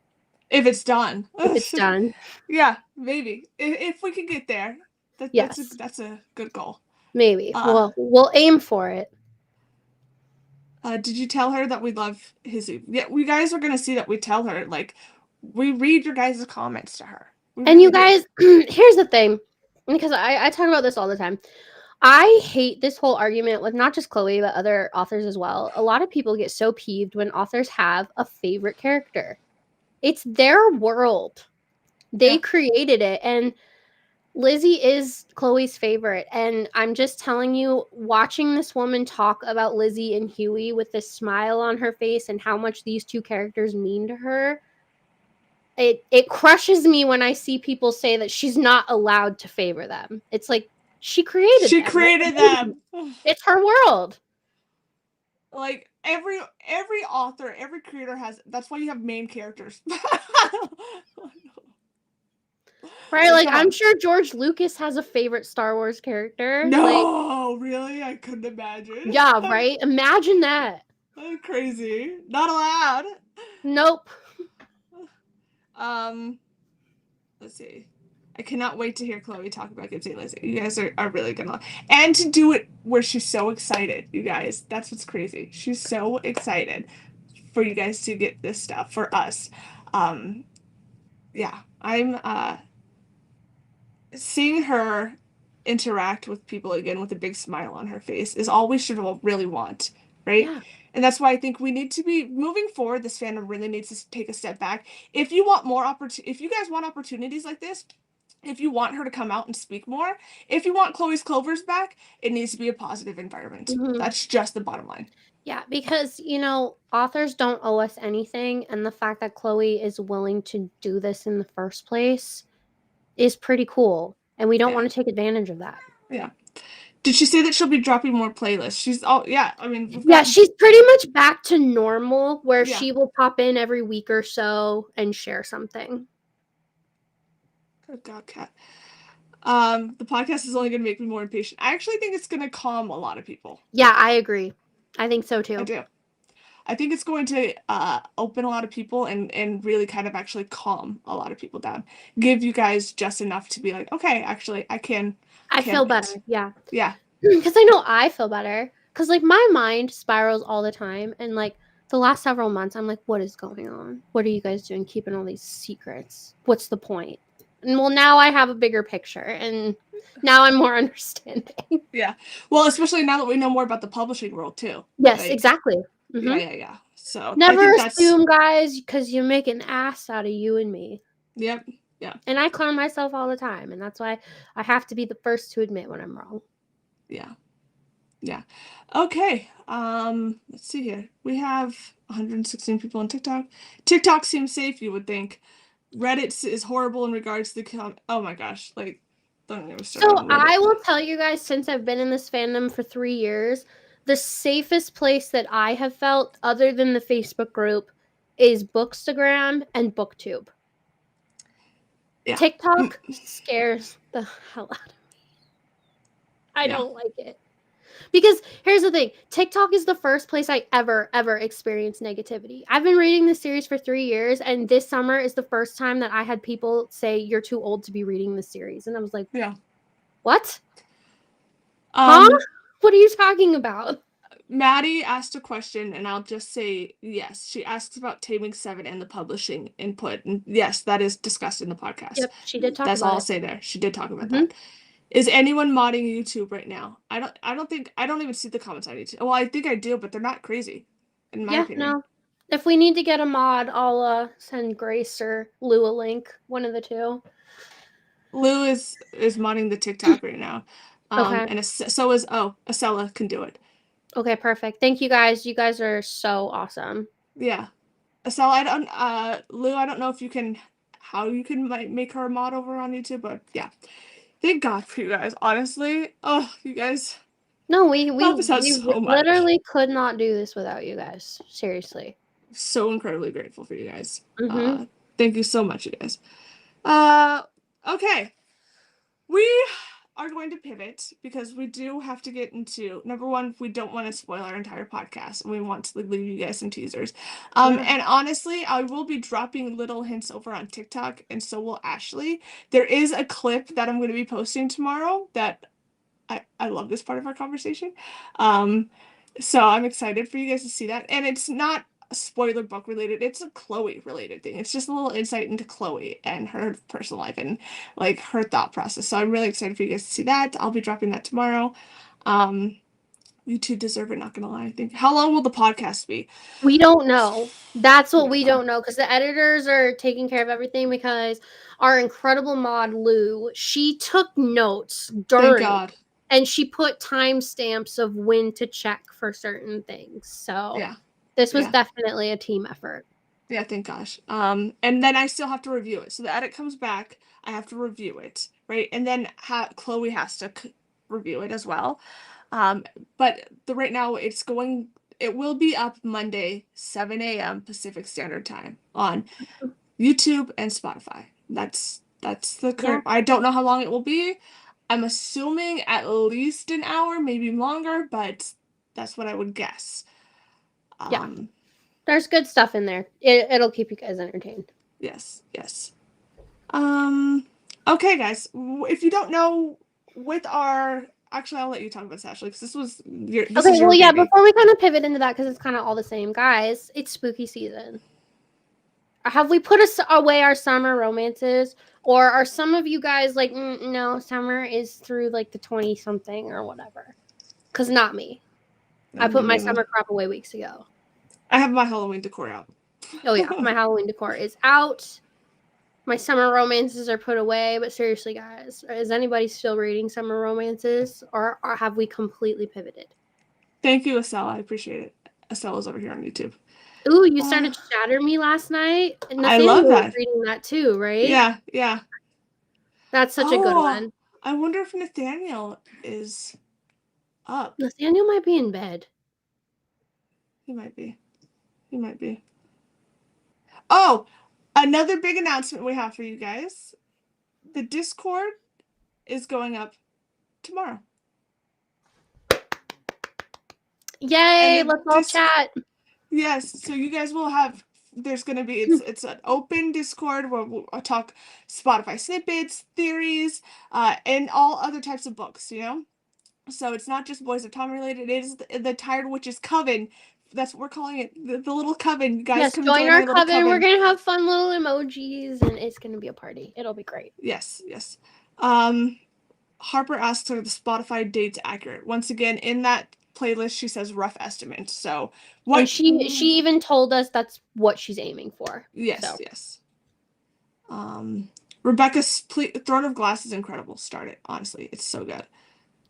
If it's done. If it's done, Yeah, maybe. If we can get there. yes, That's a good goal. maybe. Uh, Well, we'll aim for it. did you tell her that we love his yeah, we guys are gonna see that we tell her, like, we read your guys' comments to her. We And you really do. guys, here's the thing, because I talk about this all the time. I hate this whole argument with not just Chloe, but other authors as well. A lot of people get so peeved when authors have a favorite character. It's their world. They Yeah. created it. And Lizzie is Chloe's favorite. And I'm just telling you, watching this woman talk about Lizzie and Huey with this smile on her face and how much these two characters mean to her, it crushes me when I see people say that she's not allowed to favor them. It's like she created She them. created them. It's her world. Like every author, every creator has. That's why you have main characters. Right? Like come I'm on. sure George Lucas has a favorite Star Wars character. Like, No, really, I couldn't imagine. yeah, right? Imagine that. I'm crazy. Not allowed. Nope. Um, let's see. I cannot wait to hear Chloe talk about Gibsy and Lizzie. You guys are really gonna, and to do it where she's so excited, you guys. That's what's crazy. She's so excited for you guys to get this stuff for us. Yeah, I'm seeing her interact with people again with a big smile on her face is all we should all really want, right? Yeah. And that's why I think we need to be moving forward. This fandom really needs to take a step back. If you want more if you guys want opportunities like this, if you want her to come out and speak more, if you want Chloe's Clovers back, it needs to be a positive environment. Mm-hmm. That's just the bottom line. Yeah, because, authors don't owe us anything. And the fact that Chloe is willing to do this in the first place is pretty cool. And we don't want to take advantage of that. Yeah. Did she say that she'll be dropping more playlists? She's yeah. I mean, we've Yeah, got she's pretty much back to normal where yeah. she will pop in every week or so and share something. Good God, Cat. The podcast is only going to make me more impatient. I actually think it's going to calm a lot of people. Yeah, I agree. I think so I too. do. I think it's going to open a lot of people and really kind of actually calm a lot of people down. Give you guys just enough to be like, okay, actually, I can I feel handle better. it. Yeah. Yeah. Because I know I feel better. Because, like, my mind spirals all the time. And, like, the last several months, I'm like, what is going on? What are you guys doing keeping all these secrets? What's the point? And, well, now I have a bigger picture. And now I'm more understanding. Yeah. Well, especially now that we know more about the publishing world too. Yes, Like, exactly. yeah, Mm-hmm. yeah, yeah. So I Never think that's, assume, guys, because you make an ass out of you and me. yep, yeah, And I clown myself all the time. And that's why I have to be the first to admit when I'm wrong. yeah, yeah. Okay. Let's see here. We have 116 people on TikTok. TikTok seems safe, you would think. Reddit is horrible in regards to the oh my gosh, like don't get me started So on I Reddit. will tell you guys, since I've been in this fandom for 3 years, the safest place that I have felt, other than the Facebook group, is Bookstagram and BookTube. Yeah. TikTok scares the hell out of me. I Yeah. don't like it. Because here's the thing, TikTok is the first place I ever experienced negativity. I've been reading this series for 3 years, and this summer is the first time that I had people say, "You're too old to be reading this series." And I was like, Yeah. what? Huh? Um, What are you talking about? Maddie asked a question, and I'll just say yes. She asks about Taming Seven and the publishing input, and yes, that is discussed in the podcast. Yep, she did talk That's all about I'll it. say there. She did talk about Mhm. that. Is anyone modding YouTube right now? I don't think I don't even see the comments on YouTube. Well, I think I do, but they're not crazy, in my Yeah, opinion. no. If we need to get a mod, I'll send Grace or Lou a link, one of the two. Lou is modding the TikTok right now. Okay. And so is Acela can do it. Okay, perfect. Thank you guys. You guys are so awesome. Yeah. Acela, I don't Lou, I don't know if you can how you can make her a mod over on YouTube, but yeah. Thank God for you guys. Honestly, oh, you guys No, we we help us out we so much. literally could not do this without you guys. Seriously. So incredibly grateful for you guys. Mhm. Thank you so much, you guys. Uh, okay. We are going to pivot because we do have to get into number one, we don't want to spoil our entire podcast and we want to leave you guys some teasers. Yeah. And honestly, I will be dropping little hints over on TikTok and so will Ashley. There is a clip that I'm going to be posting tomorrow that I love this part of our conversation. Um, so I'm excited for you guys to see that. And it's not spoiler book related, it's a Chloe related thing. It's just a little insight into Chloe and her personal life and like her thought process. So I'm really excited for you guys to see that. I'll be dropping that tomorrow. Um, you two deserve it, not gonna lie. I think. How long will the podcast be? We don't know. That's We what don't we know. don't know because the editors are taking care of everything because our incredible mod Lou, she took notes Thank during God. and she put timestamps of when to check for certain things. So Yeah. this was Yeah. definitely a team effort. Yeah, thank gosh. And then I still have to review it. So the edit comes back, I have to review it, right? And then Chloe has to review it as well. Um, but right now it will be up Monday, 7 a.m. Pacific Standard Time on YouTube and Spotify. That's the Yeah, current. I don't know how long it will be. I'm assuming at least an hour, maybe longer, but that's what I would guess. yeah. Um, There's good stuff in there. It'll keep you guys entertained. yes, yes. Um, okay, guys. If you don't know, with our actually, I'll let you talk about this, Ashley, because this Okay, is well, your yeah, baby. before we kind of pivot into that, because it's kind of all the same, guys, it's spooky season. Have we put away our summer romances? Or are some of you guys like, no, summer is through like the 20 something or whatever? Because not me. I No, me put my neither. summer crap away weeks ago. I have my Halloween decor out. Oh, yeah, my Halloween decor is out. My summer romances are put away. But seriously, guys, is anybody still reading summer romances? Or have we completely pivoted? Thank you, Estelle. I appreciate it. Estelle's over here on YouTube. Ooh, you Uh, started Shatter Me last night. And I Nathaniel love was that. reading that too, right? Yeah, yeah. That's such a good Oh, one. I wonder if Nathaniel is up. Nathaniel might be in bed. He might be. He might be. Oh, another big announcement we have for you guys. The Discord is going up tomorrow. Yay, let's all chat. Yes, so you guys will have, there's going to be, it's an open Discord where we'll talk Spotify snippets, theories, and all other types of books, you know? So it's not just Boys of Tom related, it is the Tired Witches Coven. That's what we're calling it, the little coven. You guys Yes, come join join our our little coven. We're coven. gonna have fun little emojis, and it's gonna be a party. It'll be great. Yes, yes. Harper asks, are the Spotify dates accurate? Once again, in that playlist, she says rough estimate. So what? And she even told us that's what she's aiming for. Yes, so. yes. Rebecca's Throne of Glass is incredible. Start it. Honestly, it's so good.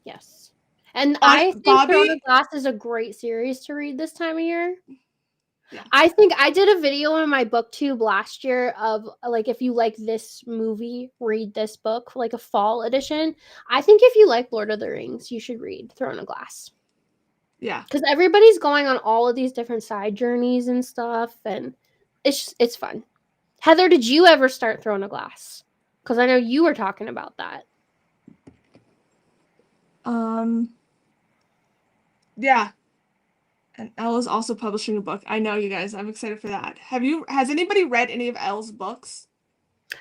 Yes, and I think Throne of Glass is a great series to read this time of year. Yeah. I think I did a video in my booktube last year of like, if you like this movie, read this book, like a fall edition. I think if you like Lord of the Rings, you should read Throne of Glass. Yeah, because everybody's going on all of these different side journeys and stuff, and it's fun. Heather, did you ever start Throne of Glass? Because I know you were talking about that. Yeah. And Elle is also publishing a book. I know, you guys. I'm excited for that. Has anybody read any of Elle's books?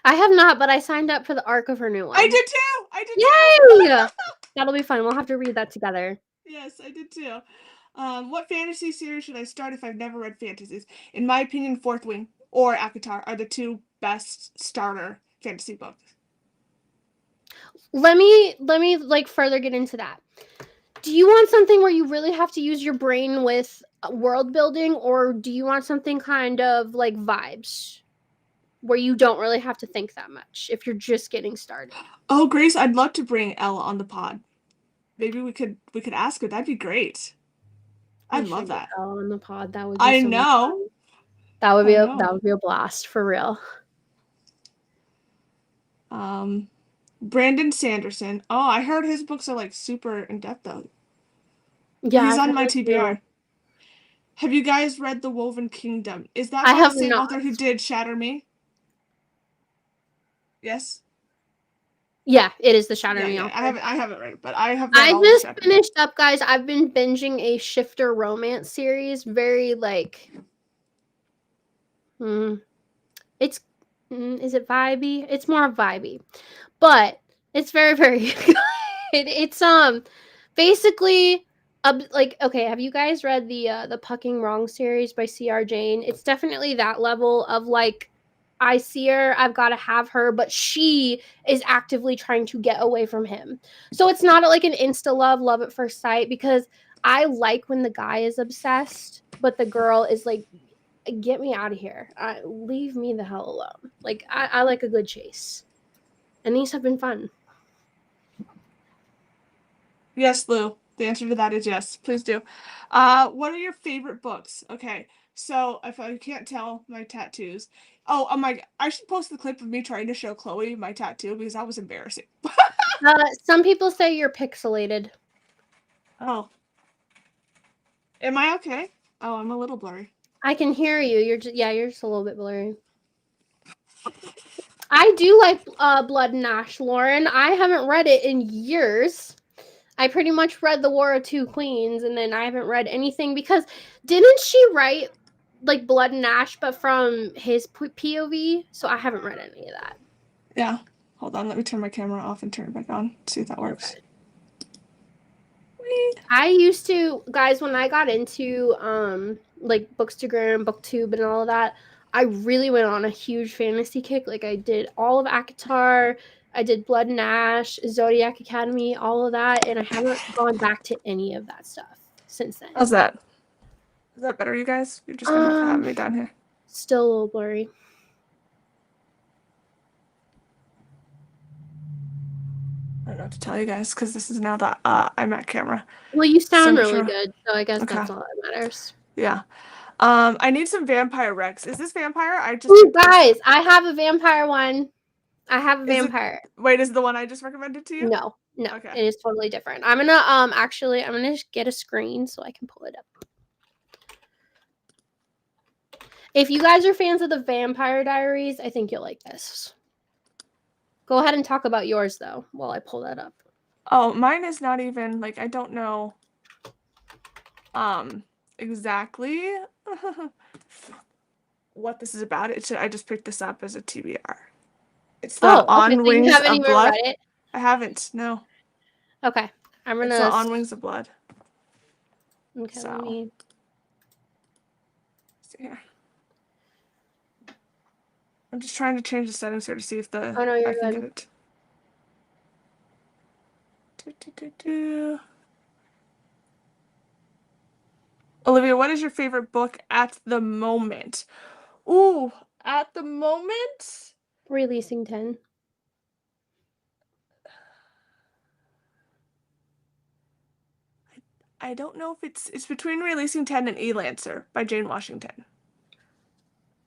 I have not, but I signed up for the arc of her new one. I did too. Yay! That'll be fun. We'll have to read that together. Yes, I did too. What fantasy series should I start if I've never read fantasies? In my opinion, Fourth Wing or Akatar are the two best starter fantasy books. Let me like further get into that. Do you want something where you really have to use your brain with world building, or do you want something kind of like vibes where you don't really have to think that much if you're just getting started? Oh, Grace, I'd love to bring Elle on the pod. Maybe we could ask her. That'd be great. I'd love that. Elle on the pod. That would be I so know. fun. That would be a blast for real. Brandon Sanderson. Oh, I heard his books are like super in depth though. Yeah, he's on my TBR. Have you guys read The Woven Kingdom? Is that by the same author who did Shatter Me? Yes. Yeah, it is the Shatter Me author. I haven't read it, but I have read all the Shatter Me. I just finished up, guys. I've been binging a shifter romance series. Very like, it's is it vibey? It's more vibey, but it's very very good. It's basically like, okay, have you guys read the Pucking Wrong series by C.R. Jane? It's definitely that level of like, I see her, I've got to have her, but she is actively trying to get away from him. So it's not like an insta love at first sight, because I like when the guy is obsessed, but the girl is like, get me out of here. Leave me the hell alone. Like, I like a good chase. And these have been fun. Yes, Lou. The answer to that is yes. Please do. What are your favorite books? Okay, so if I can't tell, my tattoos. Oh my! I should post the clip of me trying to show Chloe my tattoo because that was embarrassing. Some people say you're pixelated. Oh. Am I okay? Oh, I'm a little blurry. I can hear you. You're just a little bit blurry. I do like Blood and Ash, Lauren. I haven't read it in years. I pretty much read The War of Two Queens, and then I haven't read anything, because didn't she write like Blood and Ash, but from his POV? So I haven't read any of that. Yeah. Hold on. Let me turn my camera off and turn it back on. See if that works. Okay. I used to, guys, when I got into like Bookstagram, Booktube, and all of that, I really went on a huge fantasy kick. Like, I did all of Akatar, I did Blood and Ash, Zodiac Academy, all of that, and I haven't gone back to any of that stuff since then. How's that? Is that better, you guys? You're just gonna have to have me down here. Still a little blurry. I don't know what to tell you guys, because this is now the iMac camera. Well, you sound really good, so I guess that's all that matters. Yeah. I need some Vampire Rex. Is this Vampire? Ooh, guys, I have a Vampire one. I have a Is it? vampire. Wait, is the one I just recommended to you? No, no, Okay. it is totally different. I'm gonna actually I'm gonna get a screen so I can pull it up. If you guys are fans of the Vampire Diaries, I think you'll like this. Go ahead and talk about yours though while I pull that up. Oh, mine is not even like I don't know exactly what this is about. I just picked this up as a TBR. It's the Oh, okay. On So you Wings haven't of even read Blood. it. I haven't. No. Okay, I'm It's the gonna. On Wings of Blood. Okay, let So, me. see here. I'm just trying to change the settings here to see if Oh no, I you're can good. get it. Olivia, what is your favorite book at the moment? Ooh, at the moment? Releasing 10. I don't know if it's between Releasing 10 and E-Lancer by Jane Washington.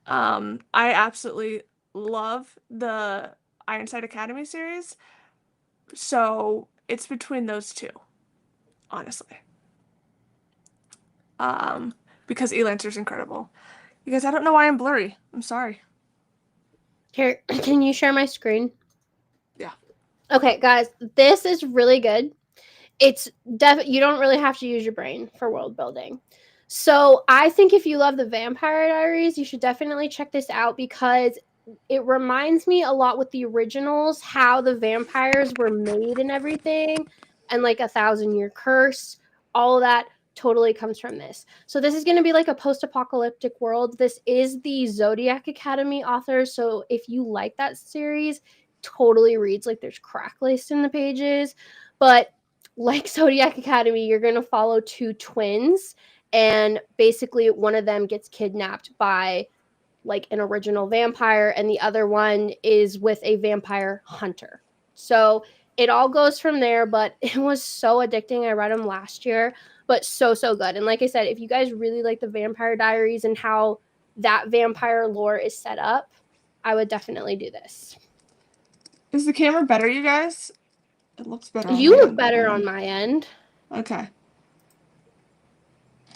I absolutely love the Ironside Academy series, so it's between those two, honestly. Because E-Lancer's incredible. You guys, I don't know why I'm blurry. I'm sorry. Here, can you share my screen? Yeah. Okay, guys, this is really good. It's you don't really have to use your brain for world building. So I think if you love the Vampire Diaries, you should definitely check this out because it reminds me a lot with the originals how the vampires were made and everything, and like 1,000 Year Curse, all of that totally comes from this. So this is going to be like a post-apocalyptic world. This is the Zodiac Academy authors, so if you like that series, totally reads like there's crack laced in the pages, but like Zodiac Academy, you're going to follow two twins, and basically one of them gets kidnapped by like an original vampire, and the other one is with a vampire hunter. So it all goes from there, but it was so addicting. I read them last year, but so good. And like I said, if you guys really like the Vampire Diaries and how that vampire lore is set up, I would definitely do this. Is the camera better, you guys? It looks better on You my look end, but better hold on on. my end. Okay.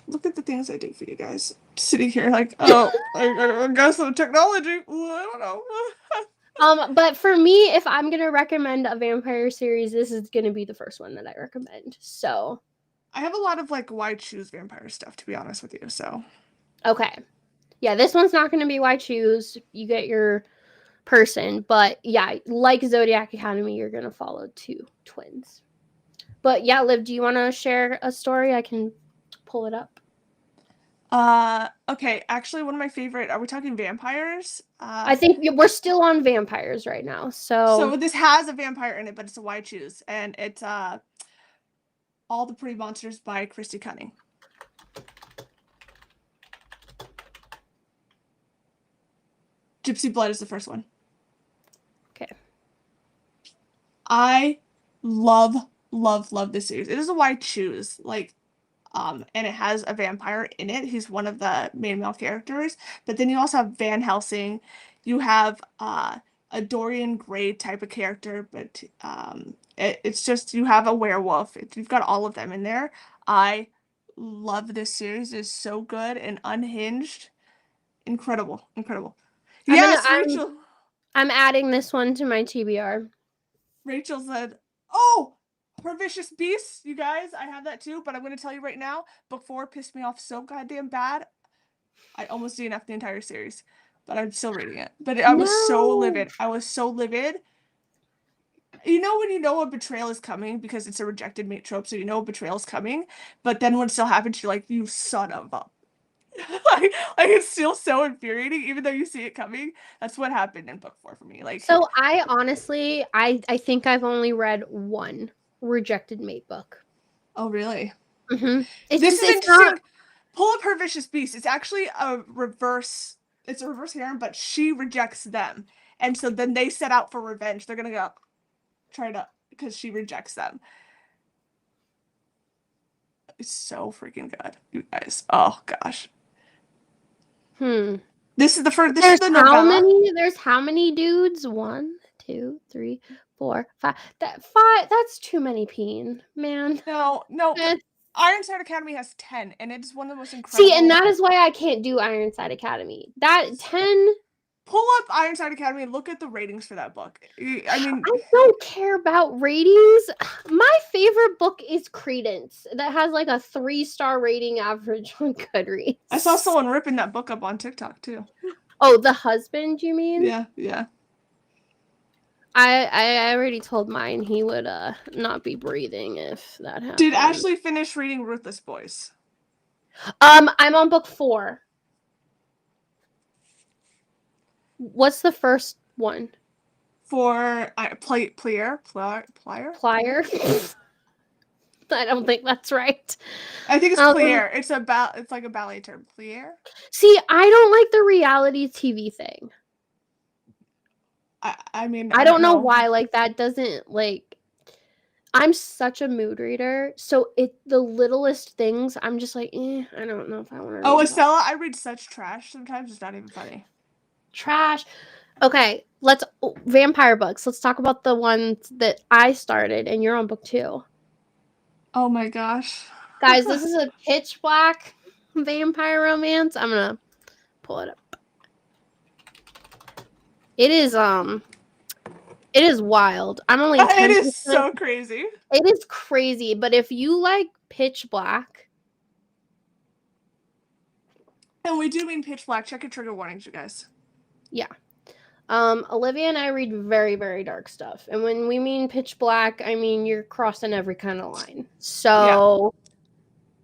Look at the things I do for you guys. Sitting here like, oh, I guess the technology. Ooh, I don't know. But for me, if I'm gonna recommend a vampire series, this is gonna be the first one that I recommend. So I have a lot of like why choose vampire stuff, to be honest with you. So okay. Yeah, this one's not gonna be why choose. You get your person, but yeah, like Zodiac Academy, you're gonna follow two twins. But yeah, Liv, do you wanna share a story? I can pull it up. okay, actually one of my favorite, are we talking vampires? I think we're still on vampires right now. So So this has a vampire in it, but it's a why choose, and it's All the Pretty Monsters by Christy Cunning. Gypsy Blood is the first one. okay. I love, love this series. It is a why choose. Like, and it has a vampire in it. He's one of the main male characters. But then you also have Van Helsing. You have a Dorian Gray type of character, but it's just you have a werewolf. You've got all of them in there. I love this series. It's so good and unhinged. Incredible, incredible. Yes, Rachel. I'm adding this one to my TBR. Rachel said, "Oh, Her Vicious Beasts, you guys, I have that too, but I'm going to tell you right now, book 4 pissed me off so goddamn bad. I almost DNF'd the entire series, but I'm still reading it. But I was so No. livid. I was so livid. You know when you know a betrayal is coming because it's a rejected mate trope, so you know a betrayal is coming, but then when it still happens, you're like, you son of a... like it's still so infuriating, even though you see it coming. That's what happened in book 4 for me. Like, So I honestly, I think I've only read one rejected mate book. oh really? Mm-hmm. It's This just is it's not. interesting. Pull up Her Vicious Beast. It's actually a reverse. It's a reverse harem, but she rejects them, and so then they set out for revenge. They're gonna go try to because she rejects them. It's so freaking good, you guys. Oh gosh. Hmm. This is the first. This is There's the how novella. many? There's how many dudes? 1, 2, 3, 4, 5. That's too many peen, man. No, Eh. Ironside Academy has 10, and it's one of the most incredible. See, and that is why I can't do Ironside Academy. That 10. Pull up Ironside Academy and look at the ratings for that book. I mean, I don't care about ratings. My favorite book is Credence, that has like a 3-star rating average on Goodreads. I saw someone ripping that book up on TikTok too. Oh, The Husband, you mean? Yeah. I already told mine he would not be breathing if that happened. Did Ashley finish reading Ruthless Boys? I'm on book 4. What's the first one? For Plier? Plier? I don't think that's right. I think it's Plier. It's like a ballet term. Plier? See, I don't like the reality TV thing. I mean, I don't know why. Like, that doesn't, like, I'm such a mood reader, so the littlest things, I'm just like, I don't know if I want to read. Oh, Estella, I read such trash sometimes, it's not even funny. Trash. Okay, vampire books. Let's talk about the ones that I started, and you're on book 2. Oh my gosh. Guys, this is a pitch black vampire romance. I'm gonna pull it up. It is wild. I'm only 10%. It is so crazy. It is crazy, but if you like pitch black. And we do mean pitch black. Check your trigger warnings, you guys. Yeah. Olivia and I read very, very dark stuff. And when we mean pitch black, I mean you're crossing every kind of line. So,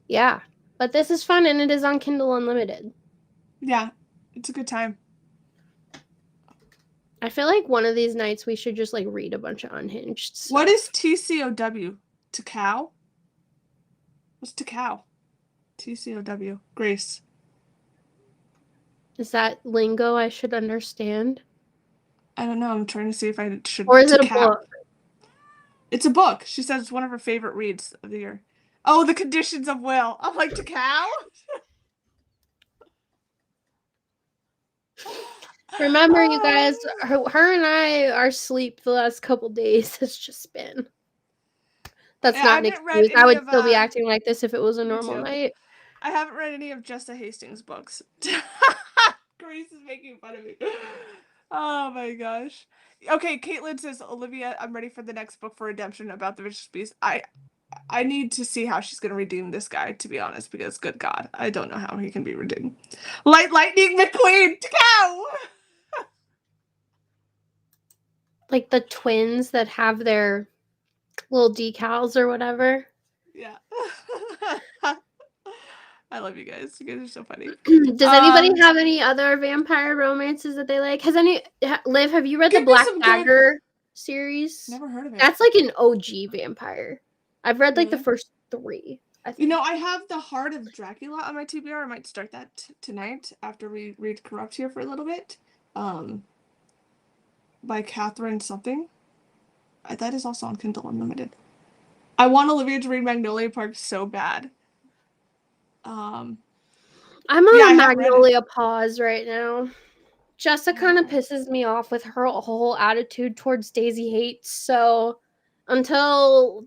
yeah. But this is fun, and it is on Kindle Unlimited. Yeah, it's a good time. I feel like one of these nights we should just, like, read a bunch of Unhinged stuff. What is TCOW? To cow? What's to cow? TCOW. Grace. Is that lingo I should understand? I don't know. I'm trying to see if I should. Or is it a book? It's a book. She says it's one of her favorite reads of the year. Oh, The Conditions of Will. I'm like, to cow? Remember, you guys, her and I, our sleep the last couple days has just been. That's not an excuse. I would still be acting like this if it was a normal night. I haven't read any of Jessa Hastings' books. Grace is making fun of me. Oh my gosh. Okay, Caitlin says, Olivia, I'm ready for the next book for Redemption about the Vicious Beast. I need to see how she's going to redeem this guy, to be honest, because good God, I don't know how he can be redeemed. Lightning McQueen, cow! Like the twins that have their little decals or whatever. Yeah. I love you guys. You guys are so funny. Does anybody have any other vampire romances that they like? Liv, have you read the Black Dagger series? Never heard of it. That's like an OG vampire. I've read like the first 3. You know, I have The Heart of Dracula on my TBR. I might start that tonight after we read Corrupt here for a little bit. By Catherine something. That is also on Kindle Unlimited. I want Olivia to read Magnolia Park so bad. I'm on a Magnolia pause right now. Jessa kind of pisses me off with her whole attitude towards Daisy Hates, so until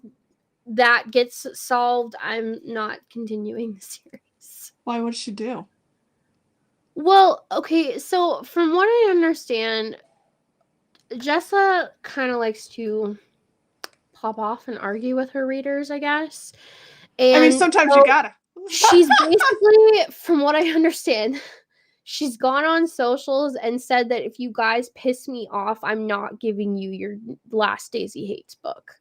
that gets solved, I'm not continuing the series. Why? What did she do? Well, okay, so from what I understand, Jessa kind of likes to pop off and argue with her readers, I guess. And I mean, sometimes you gotta. She's basically, from what I understand, she's gone on socials and said that if you guys piss me off, I'm not giving you your last Daisy Hates book.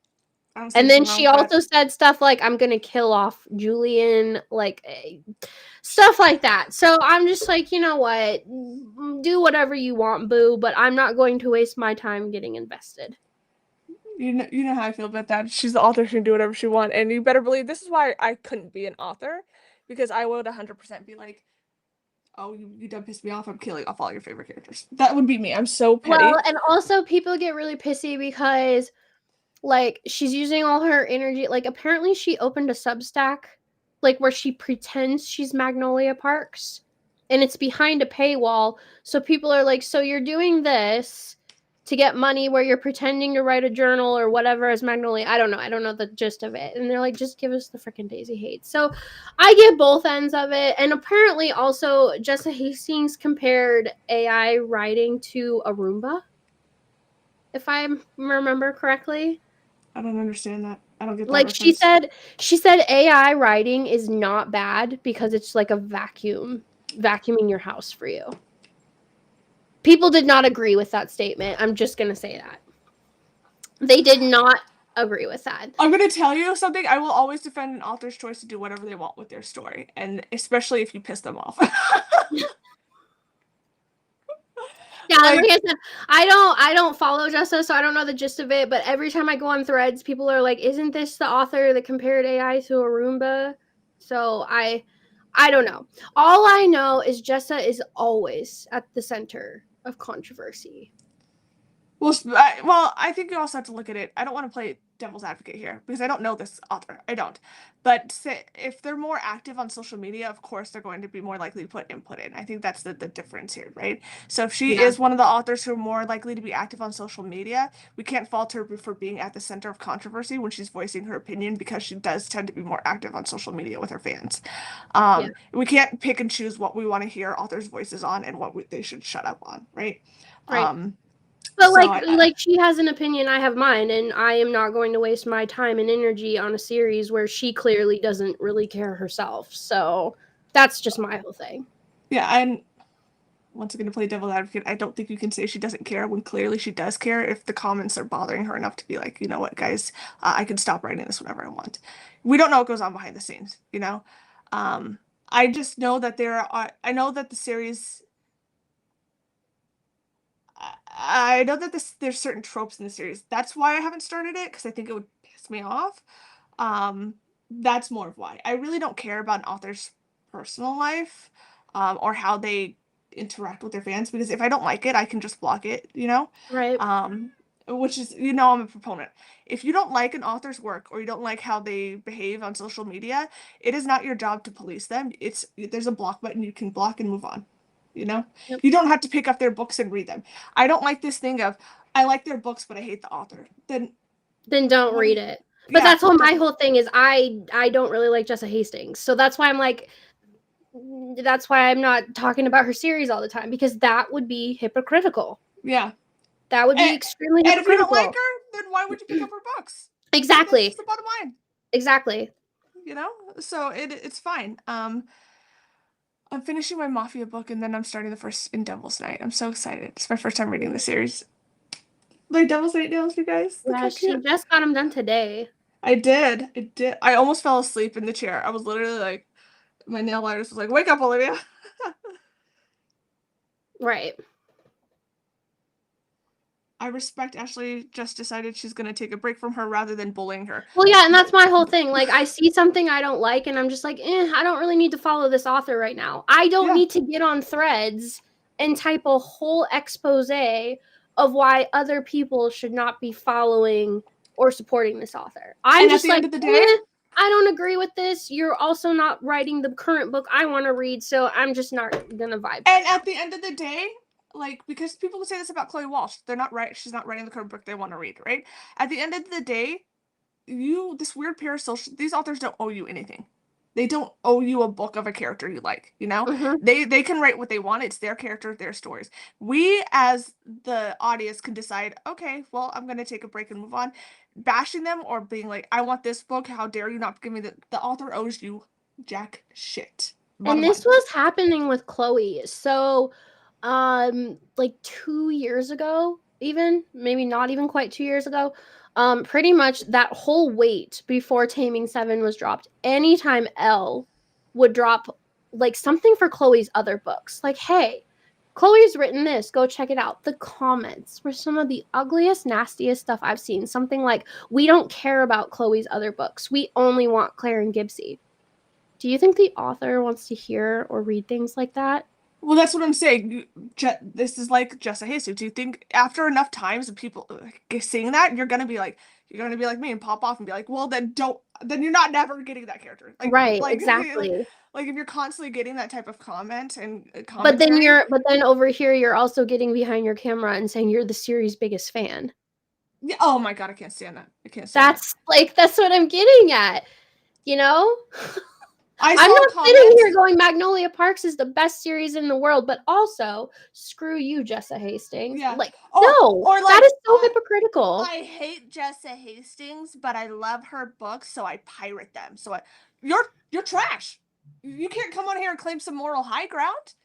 And then she also said stuff like, I'm going to kill off Julian, like, stuff like that. So I'm just like, you know what? Do whatever you want, boo, but I'm not going to waste my time getting invested. You know how I feel about that. She's the author. She can do whatever she wants. And you better believe this is why I couldn't be an author. Because I would 100% be like, oh, you done pissed me off. I'm killing off all your favorite characters. That would be me. I'm so petty. Well, and also people get really pissy because, like, she's using all her energy. Like, apparently she opened a Substack, like, where she pretends she's Magnolia Parks. And it's behind a paywall. So people are like, so you're doing this to get money where you're pretending to write a journal or whatever as Magnolia. I don't know. I don't know the gist of it. And they're like, just give us the freaking Daisy hate. So I get both ends of it. And apparently also Jessa Hastings compared AI writing to a Roomba, if I remember correctly. I don't understand that. I don't get that Like she reference. said she said AI writing is not bad because it's like a vacuuming your house for you. People did not agree with that statement. I'm just going to say that. They did not agree with that. I'm going to tell you something. I will always defend an author's choice to do whatever they want with their story, and especially if you piss them off. Yeah, and like Like, I said, I don't follow Jessa, so I don't know the gist of it. But every time I go on threads, people are like, "Isn't this the author that compared AI to a Roomba?" So I don't know. All I know is Jessa is always at the center of controversy. well, I think you also have to look at it. I don't want to play devil's advocate here because I don't know this author. I don't. But if they're more active on social media, of course they're going to be more likely to put input in. I think that's the difference here, right? So if she Yeah, is one of the authors who are more likely to be active on social media, we can't fault her for being at the center of controversy when she's voicing her opinion because she does tend to be more active on social media with her fans. yeah, We can't pick and choose what we want to hear authors' voices on and they should shut up on, right? right. Um, But so like she has an opinion, I have mine, and I am not going to waste my time and energy on a series where she clearly doesn't really care herself. So that's just my whole thing. yeah, I'm once again to play devil's advocate. I don't think you can say she doesn't care when clearly she does care if the comments are bothering her enough to be like, you know what, guys, I can stop writing this whenever I want. We don't know what goes on behind the scenes, you know. Um, I just know that I know that the series. I know that there's certain tropes in the series. That's why I haven't started it because I think it would piss me off. Um, that's more of why. I really don't care about an author's personal life, or how they interact with their fans because if I don't like it, I can just block it, you know? Right. Um, which is, I'm a proponent. If you don't like an author's work or you don't like how they behave on social media, it is not your job to police them. There's a block button you can block and move on, you know? Yep. You don't have to pick up their books and read them. I don't like this thing of I like their books but I hate the author. Then don't What read it. But yeah, that's all my don't whole thing is I don't really like Jessa Hastings. So that's why I'm like that's why I'm not talking about her series all the time because that would be hypocritical. yeah. That would be And, extremely and if you don't like hypocritical. her, then why would you pick up her books? That's just Exactly. the bottom line, Exactly. you know? So it's fine. I'm finishing my Mafia book and then I'm starting the first in Devil's Night. I'm so excited. It's my first time reading the series. My Devil's Night nails, you guys. Look Yeah, how she cute. just got them done today. I did. I did. I almost fell asleep in the chair. I was literally like, my nail artist was like, "Wake up, Olivia." Right. I respect Ashley just decided she's gonna take a break from her rather than bullying her. Well, yeah, and that's my whole thing. Like, I see something I don't like, and I'm just like, I don't really need to follow this author right now. I don't Yeah. need to get on threads and type a whole expose of why other people should not be following or supporting this author. I'm And at just the end like, of the day, I don't agree with this. You're also not writing the current book I want to read, so I'm just not gonna vibe right and now. at the end of the day, like because people say this about Chloe Walsh, they're not right. She's not writing the current book they want to read, right? At the end of the day, this weird parasocial these authors don't owe you anything. They don't owe you a book of a character you like, you know? Mm-hmm. They can write what they want. It's their character, their stories. We as the audience can decide, okay, well, I'm gonna take a break and move on. Bashing them or being like, I want this book, how dare you not give me the author owes you jack shit. And Bottom line. this was happening with Chloe. So, like 2 years ago, even maybe not even quite 2 years ago, pretty much that whole wait before Taming Seven was dropped. Anytime Elle would drop like something for Chloe's other books, like, hey, Chloe's written this, go check it out. The comments were some of the ugliest, nastiest stuff I've seen. Something like, we don't care about Chloe's other books. We only want Claire and Gibsy. Do you think the author wants to hear or read things like that? Well, that's what I'm saying. This is like Jessa Jesus. Do you think after enough times of people seeing that, you're gonna be like me and pop off and be like, well, then don't. then you're not never getting that character. Right, exactly. Like if you're constantly getting that type of comment and But commentary. then over here you're also getting behind your camera and saying you're the series' biggest fan. Yeah, oh my god, I can't stand that. I can't stand that. That's what I'm getting at. You know? I I'm saw a not sitting comment. here going Magnolia Parks is the best series in the world, but also screw you, Jessa Hastings. Yeah. Like, Or no, or that like is so hypocritical. I hate Jessa Hastings, but I love her books, so I pirate them. So you're trash. You can't come on here and claim some moral high ground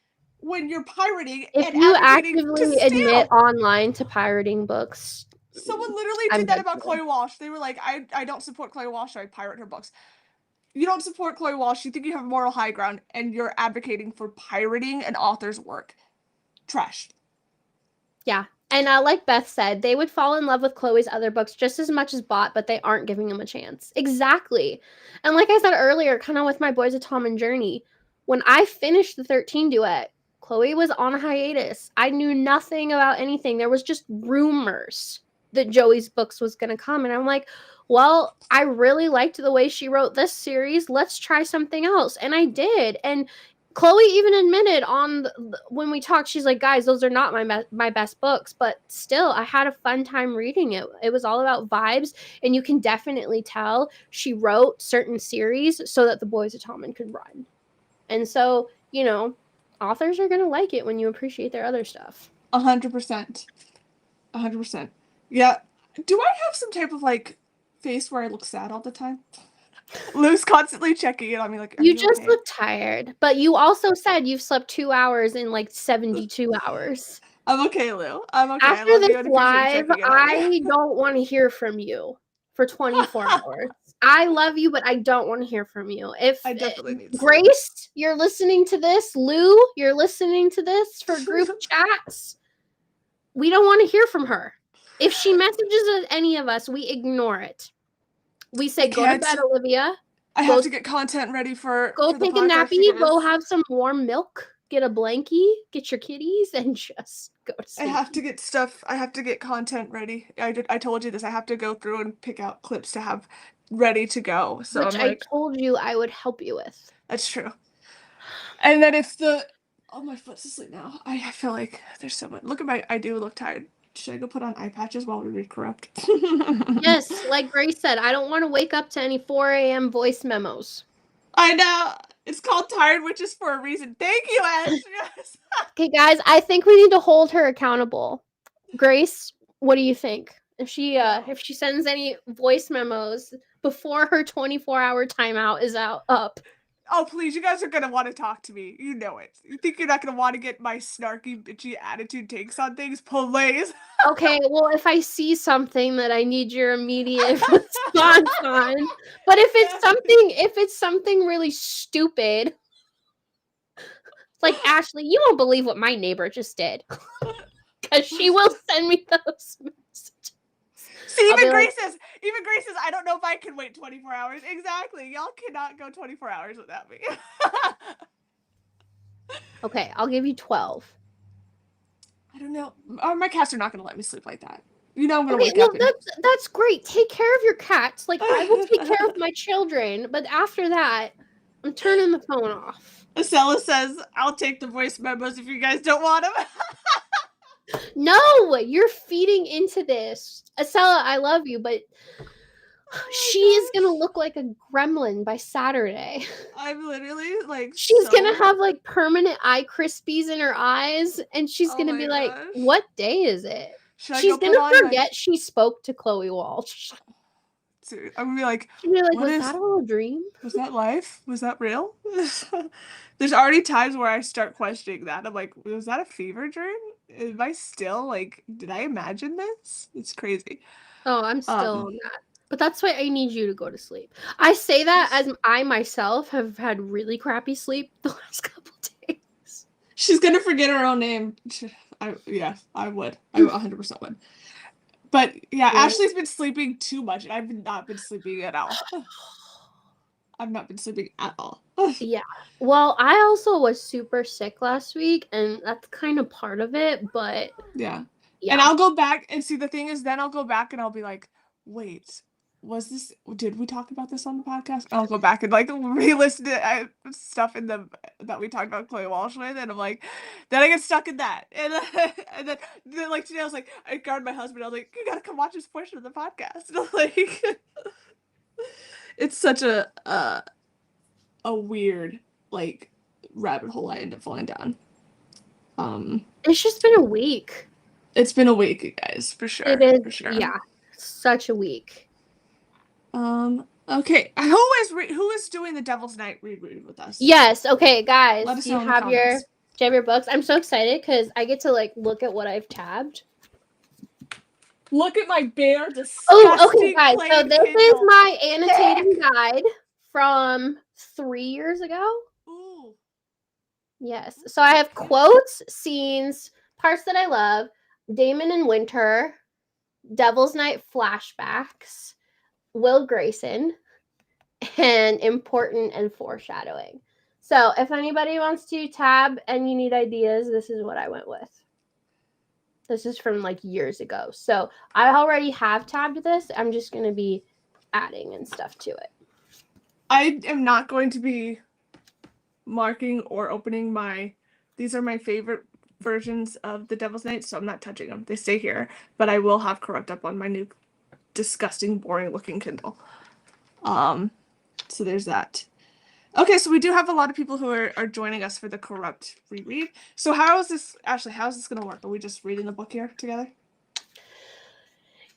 when you're pirating If and you advocating to actively admit steal. online to pirating books, Someone literally I'm did that dead about to you. Chloe Walsh. They were like, I don't support Chloe Walsh, so I pirate her books. You don't support Chloe Walsh. You think you have moral high ground, and you're advocating for pirating an author's work. Trash. Yeah. And like Beth said, they would fall in love with Chloe's other books just as much as Bot, but they aren't giving them a chance. Exactly. And like I said earlier, kind of with my Boys of Tommen journey, when I finished the 13 duet, Chloe was on a hiatus. I knew nothing about anything. There was just rumors that Joey's books was going to come. And I'm like, well, I really liked the way she wrote this series. Let's try something else. And I did. And Chloe even admitted when we talked, she's like, guys, those are not my best books, but still, I had a fun time reading it. It was all about vibes, and you can definitely tell she wrote certain series so that the Boys of Tommen could run. And so, authors are gonna like it when you appreciate their other stuff. 100%. 100%. Yeah. Do I have some type of like face where I look sad all the time? Lou's constantly checking in on me, like, are You you just okay? look tired, but you also said you've slept 2 hours in like 72 hours. I'm okay, Lou. I'm okay. I After love you this and appreciate you live, checking in on me. I don't want to hear from you for 24 hours. I love you, but I don't want to hear from you. If I definitely need sleep. Grace, you're listening to this, Lou, you're listening to this for group chats, we don't want to hear from her. If she messages any of us, we ignore it. We say, go to bed, Olivia. I have to get content ready for Go the take a podcast. nappy, go have some warm milk, get a blankie, get your kitties, and just go to sleep. I have to get stuff. I have to get content ready. I told you this. I have to go through and pick out clips to have ready to go. So Which I'm like, I told you I would help you with. that's true. And then if my foot's asleep now. I feel like there's so much. Look at I do look tired. Should I go put on eye patches while we read Corrupt? Yes, like Grace said, I don't want to wake up to any 4 a.m. voice memos. I know. It's called Tired Witches for a reason. Thank you, Ash. Yes. Okay, guys, I think we need to hold her accountable. Grace, what do you think? If she sends any voice memos before her 24-hour timeout is up. Oh, please, you guys are going to want to talk to me. You know it. You think you're not going to want to get my snarky, bitchy attitude takes on things? Please. Okay, well, if I see something that I need your immediate response on, but if it's something really stupid, like Ashley, you won't believe what my neighbor just did, because she will send me those messages. See, even Grace says, I don't know if I can wait 24 hours. Exactly. Y'all cannot go 24 hours without me. Okay, I'll give you 12. I don't know. My cats are not going to let me sleep like that. You know I'm going to wake up. That's great. Take care of your cats. Like, I will take care of my children, but after that, I'm turning the phone off. Acela says, I'll take the voice memos if you guys don't want them. No, you're feeding into this. Acela, I love you, but she is gonna look like a gremlin by Saturday. I'm literally like, she's gonna have like permanent eye crispies in her eyes, and she's gonna be like, what day is it? She's gonna forget she spoke to Chloe Walsh. Dude, I'm gonna be like, was that all a dream? Was that life? Was that real? There's already times where I start questioning that. I'm like, was that a fever dream? Am I still like, did I imagine this? It's crazy. Oh, I'm still on that. But that's why I need you to go to sleep. I say that as I myself have had really crappy sleep the last couple days. She's gonna forget her own name. I would. I 100% would. But yeah, Ashley's been sleeping too much, and I've not been sleeping at all. I've not been sleeping at all. Yeah. Well, I also was super sick last week, and that's kind of part of it, but yeah. And I'll go back and see, the thing is, then I'll go back and I'll be like, wait, did we talk about this on the podcast? I'll go back and like re-listen to stuff in the that we talked about Chloe Walsh with, and I'm like, then I get stuck in that, and then like today I was like, I guard my husband. I was like, you gotta come watch this portion of the podcast. And like, it's such a weird like rabbit hole I end up falling down. It's just been a week. It's been a week, you guys, for sure. It is, for sure. yeah, such a week. Okay. Who is doing the Devil's Night reread with us? Yes. Okay, guys. Let us Do you know in the have comments. your books? I'm so excited because I get to like look at what I've tabbed. Look at my bare, disgusting. Oh, okay, guys. So this Kindle. is my annotating guide from 3 years ago. Ooh. Yes. So I have quotes, scenes, parts that I love, Damon and Winter, Devil's Night flashbacks, Will Grayson, and important and foreshadowing. So if anybody wants to tab and you need ideas, this is what I went with. This is from like years ago. So I already have tabbed this. I'm just going to be adding and stuff to it. I am not going to be marking or opening these are my favorite versions of the Devil's Night, so I'm not touching them. They stay here, but I will have Corrupt up on my new disgusting, boring looking Kindle. So there's that. Okay, so we do have a lot of people who are joining us for the Corrupt reread. So how is this, Ashley, how is this going to work? Are we just reading the book here together?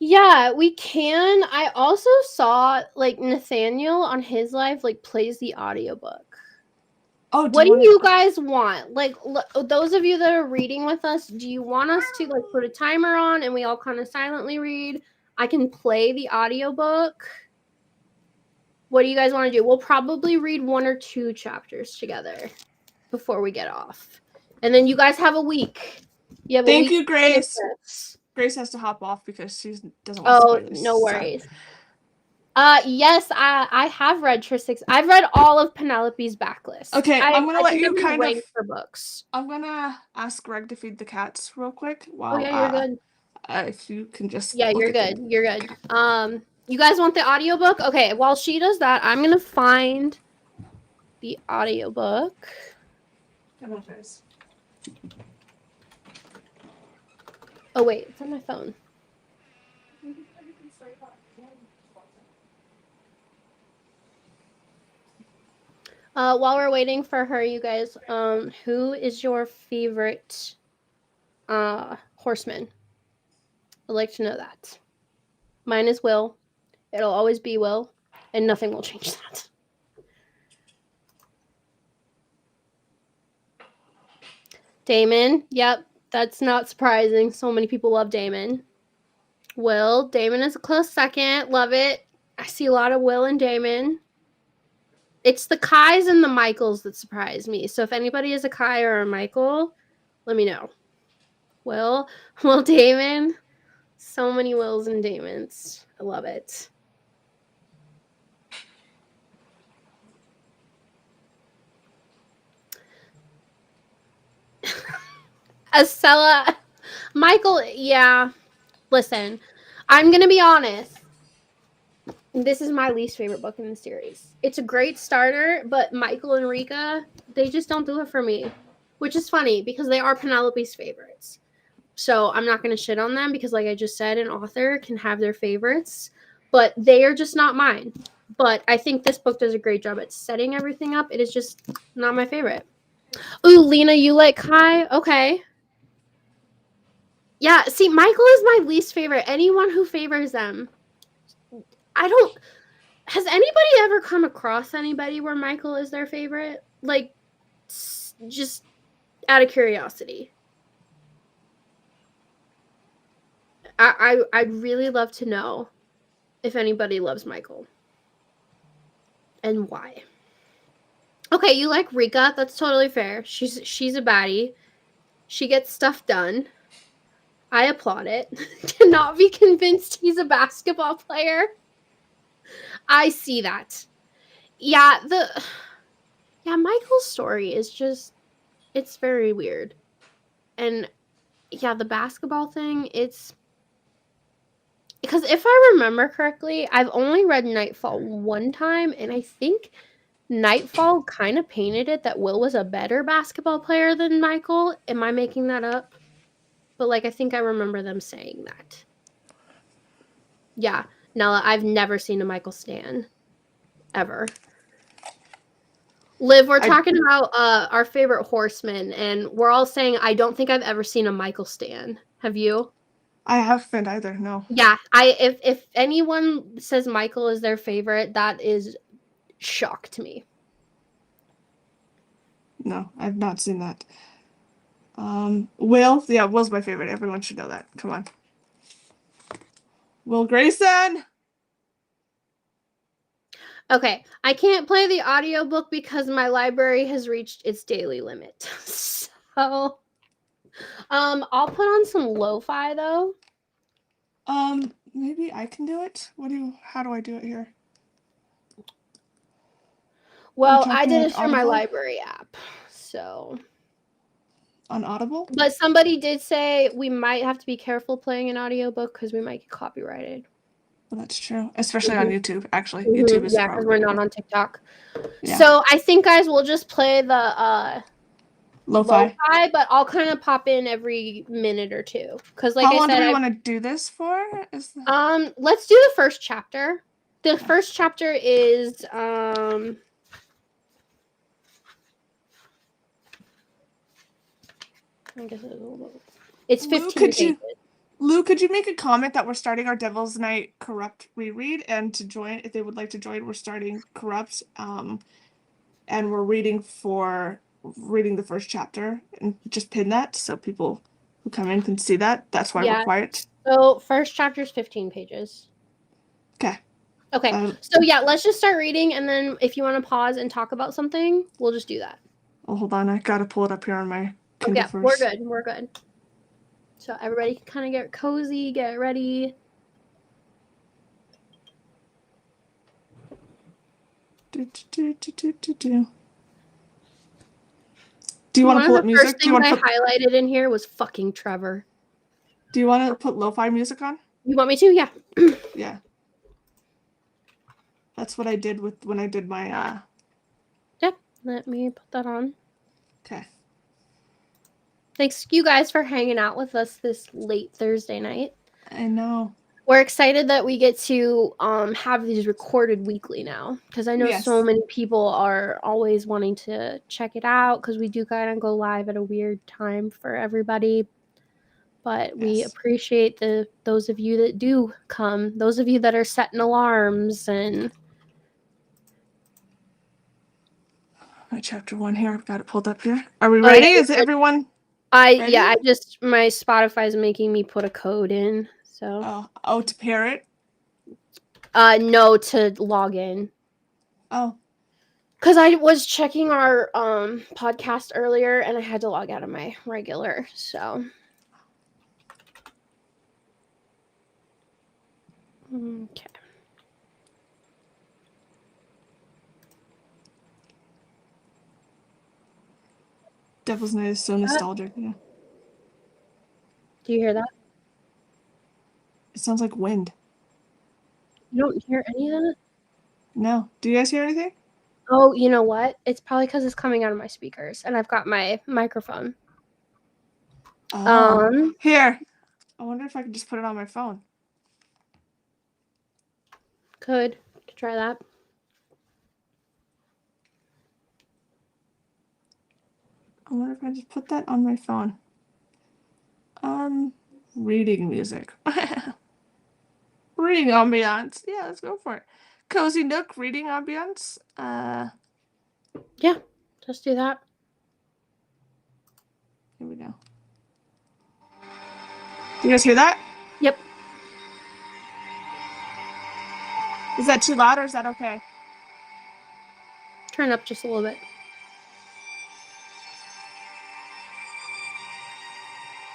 Yeah, we can. I also saw like Nathaniel on his live like plays the audiobook. Oh, what do you guys want? Like those of you that are reading with us, do you want us to like put a timer on and we all kind of silently read? I can play the audiobook. What do you guys want to do? We'll probably read 1 or 2 chapters together before we get off. And then you guys have a week. You have Thank you, Grace. Grace has to hop off because she doesn't want spoilers. Oh, no worries. Yes, I have read Tristix. I've read all of Penelope's backlist. Okay, I'm gonna let you kind of for books. I'm gonna ask Greg to feed the cats real quick while oh yeah, you're good. If you can just you're good. You're good. You guys want the audiobook? Okay, while she does that, I'm gonna find the audiobook. Come on, guys. Oh wait, it's on my phone. While we're waiting for her, you guys, who is your favorite horseman? I'd like to know that. Mine is Will. It'll always be Will, and nothing will change that. Damon, yep, that's not surprising. So many people love Damon. Will, Damon is a close second. Love it. I see a lot of Will and Damon. It's the Kais and the Michaels that surprise me. So if anybody is a Kai or a Michael, let me know. Will, Damon. So many Wills and Damons. I love it. Acela, Michael, yeah. Listen, I'm going to be honest. This is my least favorite book in the series. It's a great starter, but Michael and Rika, they just don't do it for me, which is funny because they are Penelope's favorites. So I'm not going to shit on them because, like I just said, an author can have their favorites, but they are just not mine. But I think this book does a great job at setting everything up. It is just not my favorite. Ooh, Lena, you like Kai? Okay. Yeah, see, Michael is my least favorite. Anyone who favors them. Has anybody ever come across anybody where Michael is their favorite? Like, just out of curiosity. I'd really love to know if anybody loves Michael. And why. Okay, you like Rika. That's totally fair. She's a baddie. She gets stuff done. I applaud it. To not be convinced he's a basketball player. I see that. Yeah, Michael's story is just, it's very weird. And yeah, the basketball thing, it's Because if I remember correctly, I've only read Nightfall one time, and I think Nightfall kind of painted it that Will was a better basketball player than Michael. Am I making that up? But like, I think I remember them saying that. Yeah. Nella, I've never seen a Michael stan. Ever. Liv, we're talking about our favorite horsemen, and we're all saying I don't think I've ever seen a Michael stan. Have you? I haven't either, no. Yeah, if anyone says Michael is their favorite, that is shock to me. No, I've not seen that. Will? Yeah, Will's my favorite. Everyone should know that. Come on. Will Grayson! Okay, I can't play the audiobook because my library has reached its daily limit. So, I'll put on some lo-fi though. Maybe I can do it. How do I do it here? Well, I did like it through my Audible? library app. So, On Audible? but somebody did say we might have to be careful playing an audiobook because we might get copyrighted. Well, that's true. Especially on YouTube, actually. Mm-hmm. YouTube is yeah, because we're not on TikTok. Yeah. So I think, guys, we'll just play the lo-fi, but I'll kind of pop in every minute or two. Because like how I long said, do we want to do this for? Let's do the first chapter. The first chapter is I guess it's 15 pages. Lou, could you make a comment that we're starting our Devil's Night Corrupt reread, and to join, if they would like to join, we're starting Corrupt, and we're reading the first chapter, and just pin that so people who come in can see that. That's why we're quiet. So first chapter is 15 pages. Okay. Okay. So yeah, let's just start reading, and then if you want to pause and talk about something, we'll just do that. Oh, hold on. I gotta pull it up here on my Kindle first. We're good. We're good. So everybody can kind of get cozy, get ready. Do you want to pull up music? The first thing I highlighted in here was fucking Trevor. Do you want to put lo-fi music on? You want me to? Yeah. Yeah. That's what I did when I did my Yep. Let me put that on. Okay. Thanks you guys for hanging out with us this late Thursday night. I know. We're excited that we get to have these recorded weekly now, because I know so many people are always wanting to check it out, because we do kind of go live at a weird time for everybody. But we appreciate those of you that do come, those of you that are setting alarms and. My chapter 1 here. I've got it pulled up here. Are we ready? Is everyone? Ready? My Spotify is making me put a code in. So. Oh, to pair it? No, to log in. Oh. Because I was checking our podcast earlier, and I had to log out of my regular. So. Okay. Devil's Night is so nostalgic. Yeah. Do you hear that? It sounds like wind. You don't hear any of that? No. Do you guys hear anything? Oh, you know what? It's probably because it's coming out of my speakers, and I've got my microphone. Oh. Here. I wonder if I could just put it on my phone. Could try that. I wonder if I just put that on my phone. Reading music. Reading ambiance. Yeah, let's go for it. Cozy Nook reading ambiance. Yeah, just do that. Here we go. Do you guys hear that? Yep. Is that too loud or is that okay? Turn up just a little bit.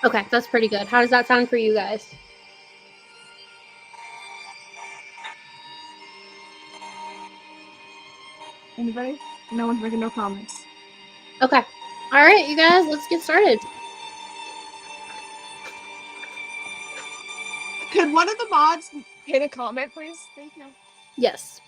Okay, that's pretty good. How does that sound for you guys? Anybody? No one's making no comments. Okay. All right, you guys, let's get started. Could one of the mods pin a comment, please? Thank you. Yes.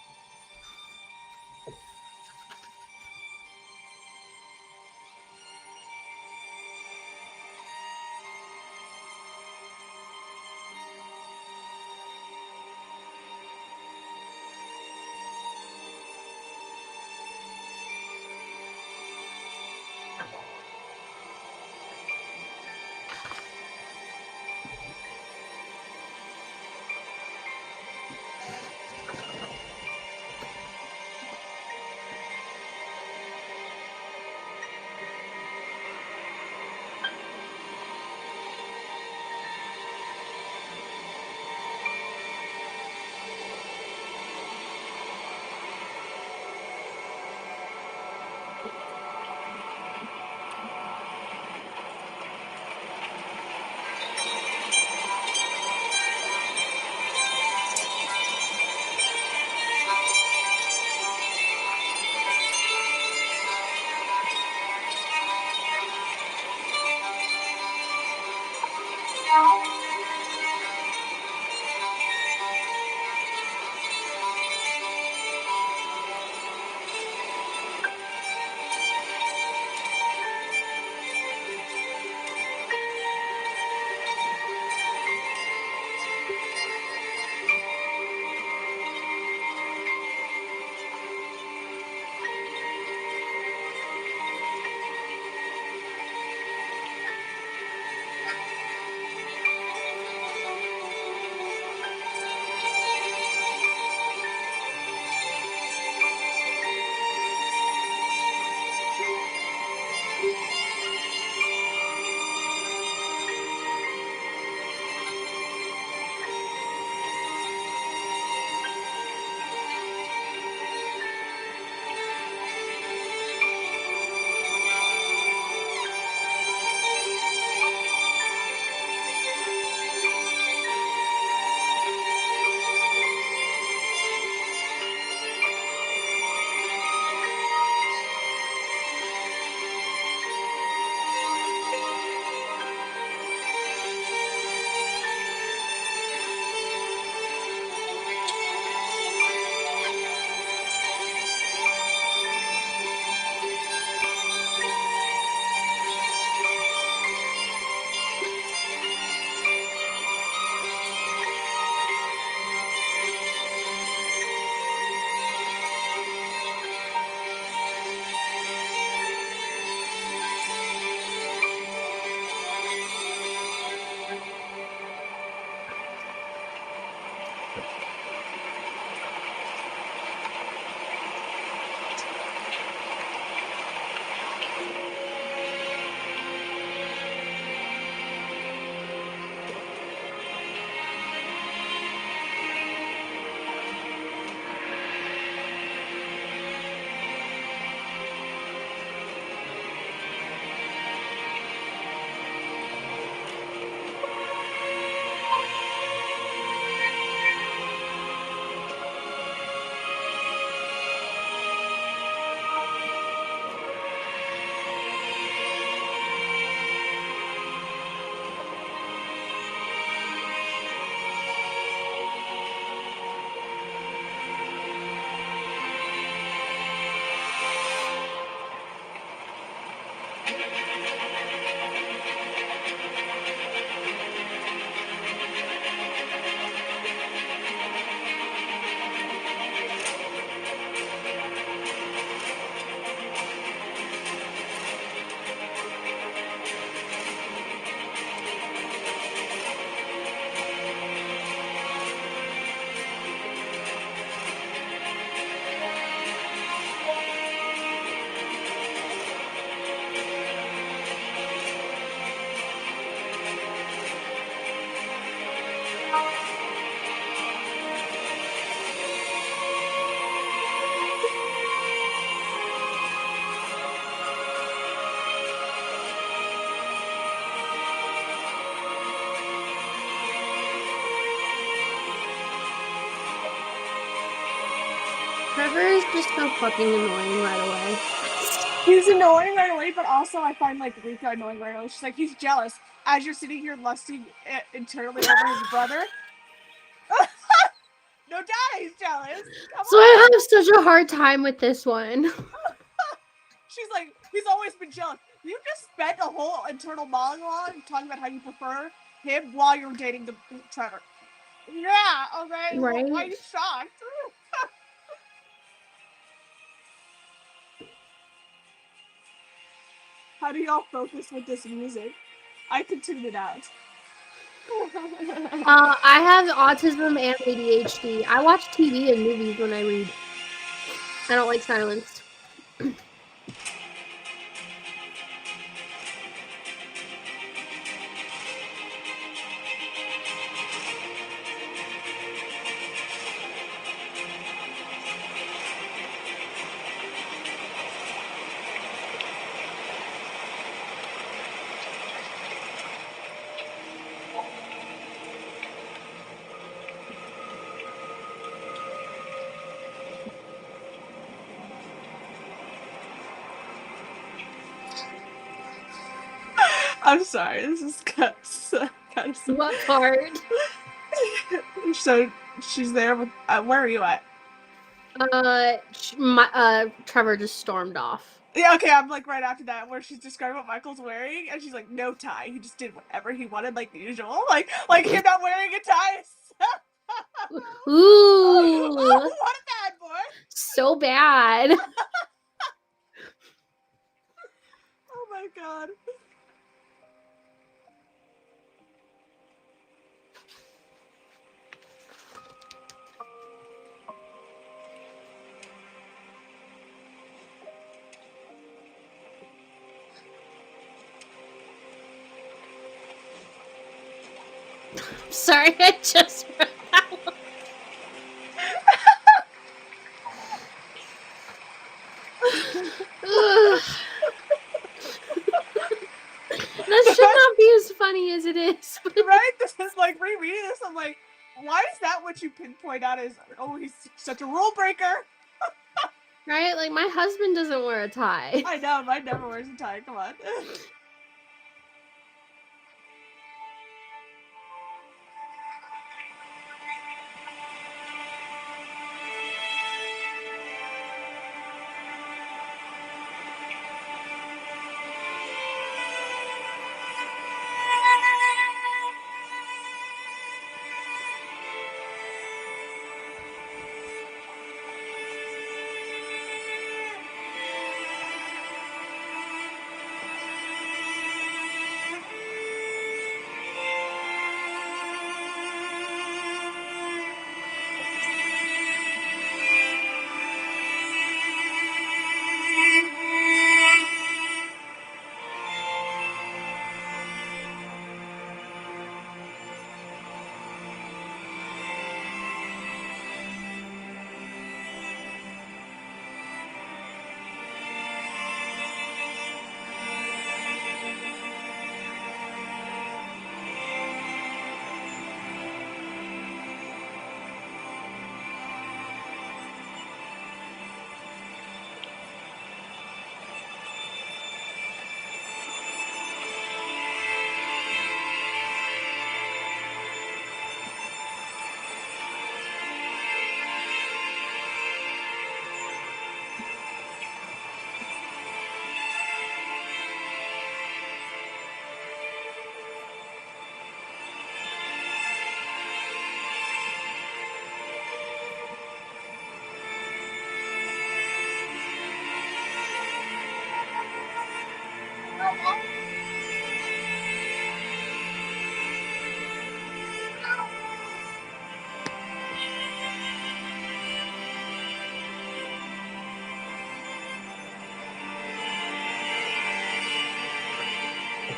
Trevor is just so fucking annoying right away. He's annoying right away, but also I find like Rika annoying right away. She's like, he's jealous as you're sitting here lusting internally over his brother. No doubt he's jealous. Come So on. I have such a hard time with this one. She's like, he's always been jealous. You just spent a whole internal monologue talking about how you prefer him while you're dating the Trevor. Yeah, okay. Right? Well, why are you shocked? How do y'all focus with this music? I could tune it out. I have autism and ADHD. I watch TV and movies when I read. I don't like silence. I'm sorry, this is kind of What part? So she's there with. Where are you at? Trevor just stormed off. Yeah, okay, I'm like right after that where she's describing what Michael's wearing, and she's like, no tie. He just did whatever he wanted, like usual. Like him not wearing a tie. Ooh, Oh, what a bad boy! so bad. Oh my god. Sorry, I just read that one. That should not be as funny as it is. Right? This is like rereading this. I'm like, why is that what you pinpoint out as? Oh, he's such a rule breaker. Right? Like, my husband doesn't wear a tie. I know, mine never wears a tie. Come on.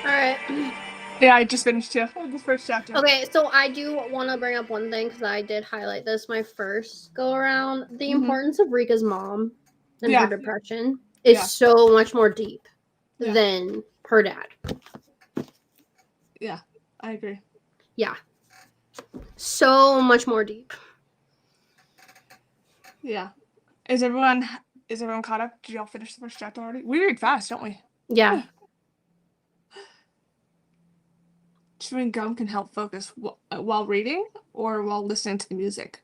Alright. Yeah, I just finished the first chapter. Okay, so I do want to bring up one thing because I did highlight this my first go around. The importance of Rika's mom and her depression is so much more deep than her dad. Yeah, I agree. Yeah. So much more deep. Yeah. Is everyone caught up? Did y'all finish the first chapter already? We read fast, don't we? Yeah. Chewing gum can help focus while reading or while listening to the music.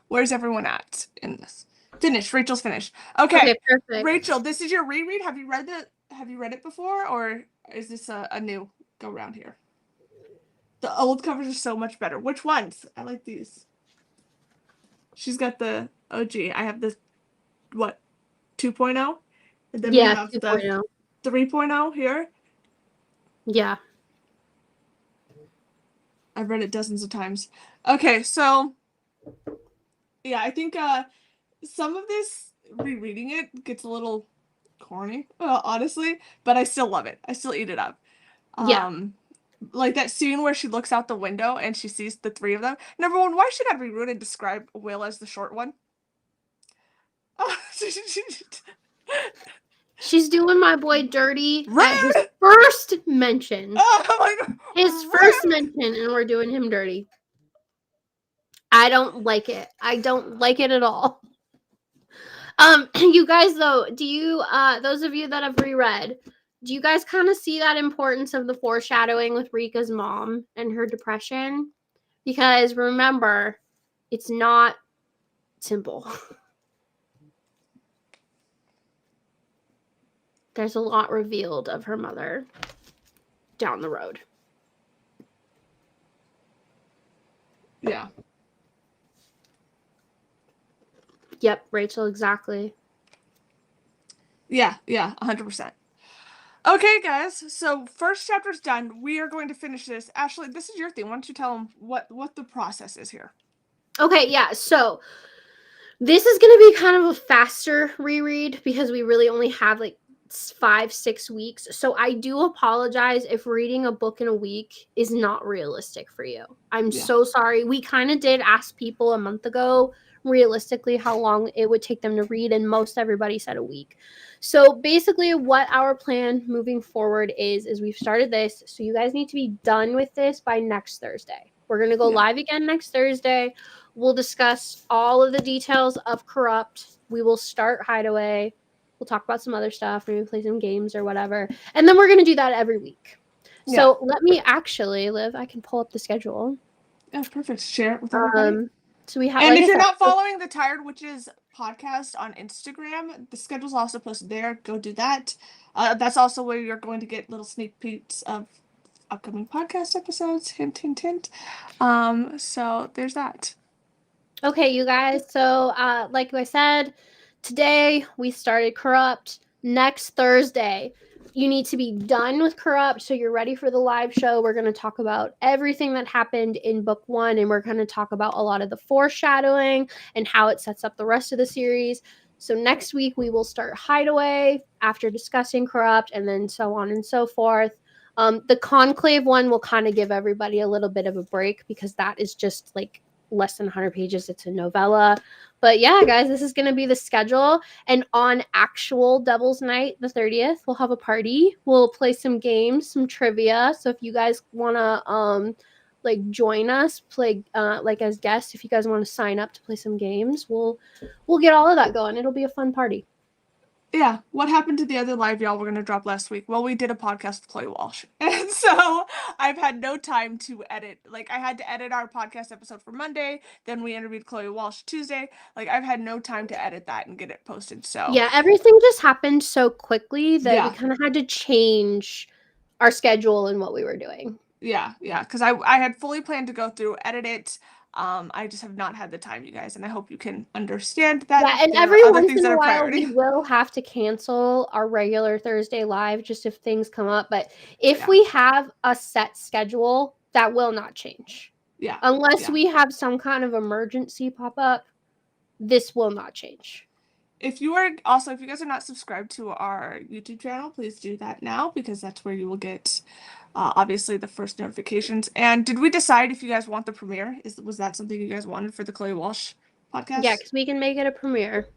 Where's everyone at in this? Finished. Rachel's finished. Okay, Okay, perfect. Rachel, this is your reread. Have you read it? Have you read it before, or is this a new go round here? The old covers are so much better. Which ones? I like these. She's got the OG. I have the what 2.0, and then we Yeah, have the 2.0. 3.0 here. Yeah. I've read it dozens of times. Okay, so yeah, I think some of this rereading it gets a little corny, honestly, but I still love it. I still eat it up. Yeah. Um, like that scene where she looks out the window and she sees the three of them. Number one, why should I reread and describe Will as the short one? She's doing my boy dirty at his Rude! first mention. Oh my God. His first Rude! mention, and we're doing him dirty. I don't like it. I don't like it at all. You guys though, do you those of you that have reread, do you guys kind of see that importance of the foreshadowing with Rika's mom and her depression? Because remember, it's not simple. There's a lot revealed of her mother down the road. Yeah. Yep, Rachel, exactly. Yeah, 100%. Okay, guys. So first chapter's done. We are going to finish this. Ashley, this is your thing. Why don't you tell them what the process is here? Okay, yeah. So this is going to be kind of a faster reread because we really only have like 5-6 weeks. So I do apologize if reading a book in a week is not realistic for you. I'm so sorry. We kind of did ask people a month ago realistically how long it would take them to read, and most everybody said a week. So basically what our plan moving forward is we've started this, so you guys need to be done with this by next Thursday. We're going to go live again next Thursday. We'll discuss all of the details of Corrupt. We will start Hideaway. We'll talk about some other stuff, maybe play some games or whatever. And then we're going to do that every week. So let me actually, Liv, I can pull up the schedule. Yeah, perfect. Share it with everybody. So we have, and like if I you're said, not following the Tired Witches podcast on Instagram, the schedule's also posted there. Go do that. That's also where you're going to get little sneak peeks of upcoming podcast episodes. Hint, hint, hint. So there's that. Okay, you guys. So, like I said, today we started Corrupt. Next Thursday, you need to be done with Corrupt so you're ready for the live show. We're going to talk about everything that happened in book 1, and we're going to talk about a lot of the foreshadowing and how it sets up the rest of the series. So next week we will start Hideaway after discussing Corrupt, and then so on and so forth. The Conclave one will kind of give everybody a little bit of a break because that is just like less than 100 pages. It's a novella. But yeah, guys, this is going to be the schedule. And on actual Devil's Night, the 30th, we'll have a party. We'll play some games, some trivia. So if you guys want to like join us, play like as guests, if you guys want to sign up to play some games, we'll get all of that going. It'll be a fun party. Yeah, what happened to the other live y'all were going to drop last week? Well, we did a podcast with Chloe Walsh. And so I've had no time to edit. Like, I had to edit our podcast episode for Monday. Then we interviewed Chloe Walsh Tuesday. Like, I've had no time to edit that and get it posted. So, yeah, everything just happened so quickly that we kind of had to change our schedule and what we were doing. Yeah, because I had fully planned to go through, edit it. I just have not had the time, you guys, and I hope you can understand that. Yeah, and there every are other once things in that a are while priority. we will have to cancel our regular Thursday live just if things come up. But if we have a set schedule, that will not change. Yeah. Unless we have some kind of emergency pop up, this will not change. If you guys are not subscribed to our YouTube channel, please do that now because that's where you will get obviously the first notifications. And did we decide if you guys want the premiere? Was that something you guys wanted for the Chloe Walsh podcast? Yeah, because we can make it a premiere.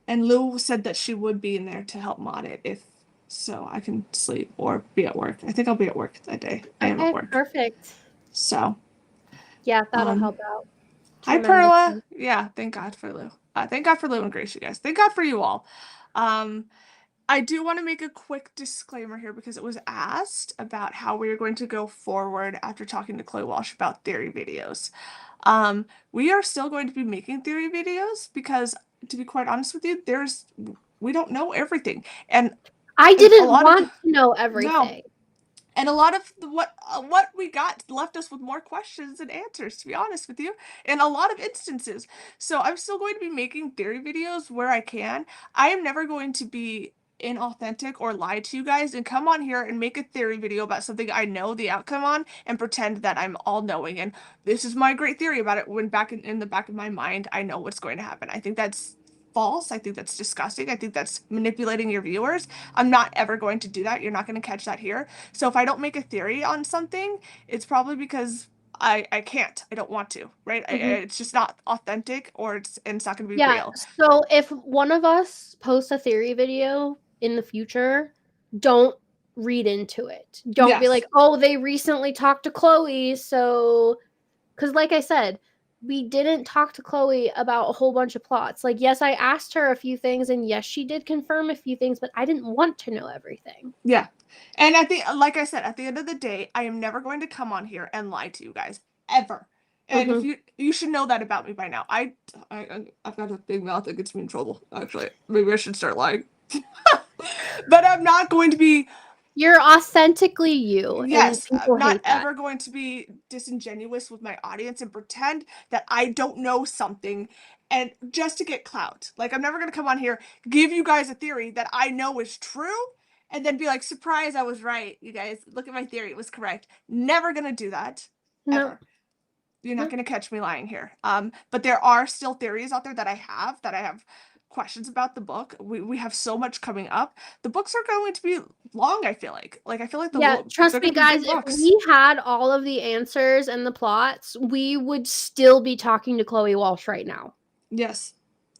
And Lou said that she would be in there to help mod it if so I can sleep or be at work. I think I'll be at work that day. I am at work. Perfect. So yeah, that'll help out. Hi, Perla. Yeah, thank God for Lou. Thank God for Lou and Grace, you guys. Thank God for you all. I do want to make a quick disclaimer here because it was asked about how we are going to go forward after talking to Chloe Walsh about theory videos. We are still going to be making theory videos because, to be quite honest with you, we don't know everything, and I a didn't lot of want to know no. everything. And a lot of what we got left us with more questions than answers, to be honest with you, in a lot of instances. So I'm still going to be making theory videos where I can. I am never going to be inauthentic or lie to you guys and come on here and make a theory video about something I know the outcome on and pretend that I'm all knowing and this is my great theory about it when back in the back of my mind I know what's going to happen. I think that's false. I think that's disgusting. I think that's manipulating your viewers. I'm not ever going to do that. You're not going to catch that here. So if I don't make a theory on something, it's probably because I can't. I don't want to, right? Mhm. It's just not authentic or it's not going to be Yeah, real. so if one of us posts a theory video in the future, don't read into it. Don't be like, Yes. "Oh, they recently talked to Chloe, so," because like I said, we didn't talk to Chloe about a whole bunch of plots. Like, yes, I asked her a few things, and yes, she did confirm a few things, but I didn't want to know everything. Yeah. And like I said, at the end of the day, I am never going to come on here and lie to you guys ever. And if Mhm. you should know that about me by now. I've got a big mouth that gets me in trouble, actually. Maybe I should start lying. But I'm not going to be You're authentically you, and yes, people I'm not hate that. ever going to be disingenuous with my audience and pretend that I don't know something and just to get clout. Like, I'm never going to come on here, give you guys a theory that I know is true, and then be like, surprise, I was right. You guys, look at my theory, it was correct. Never going to do that, No, ever. You're not no. going to catch me lying here. But there are still theories out there that I have questions about the book. We have so much coming up. The books are going to be long, I feel like. Like I feel like Yeah, they're trust me, going to be guys, big if books. we had all of the answers and the plots, we would still be talking to Chloe Walsh right now. Yes.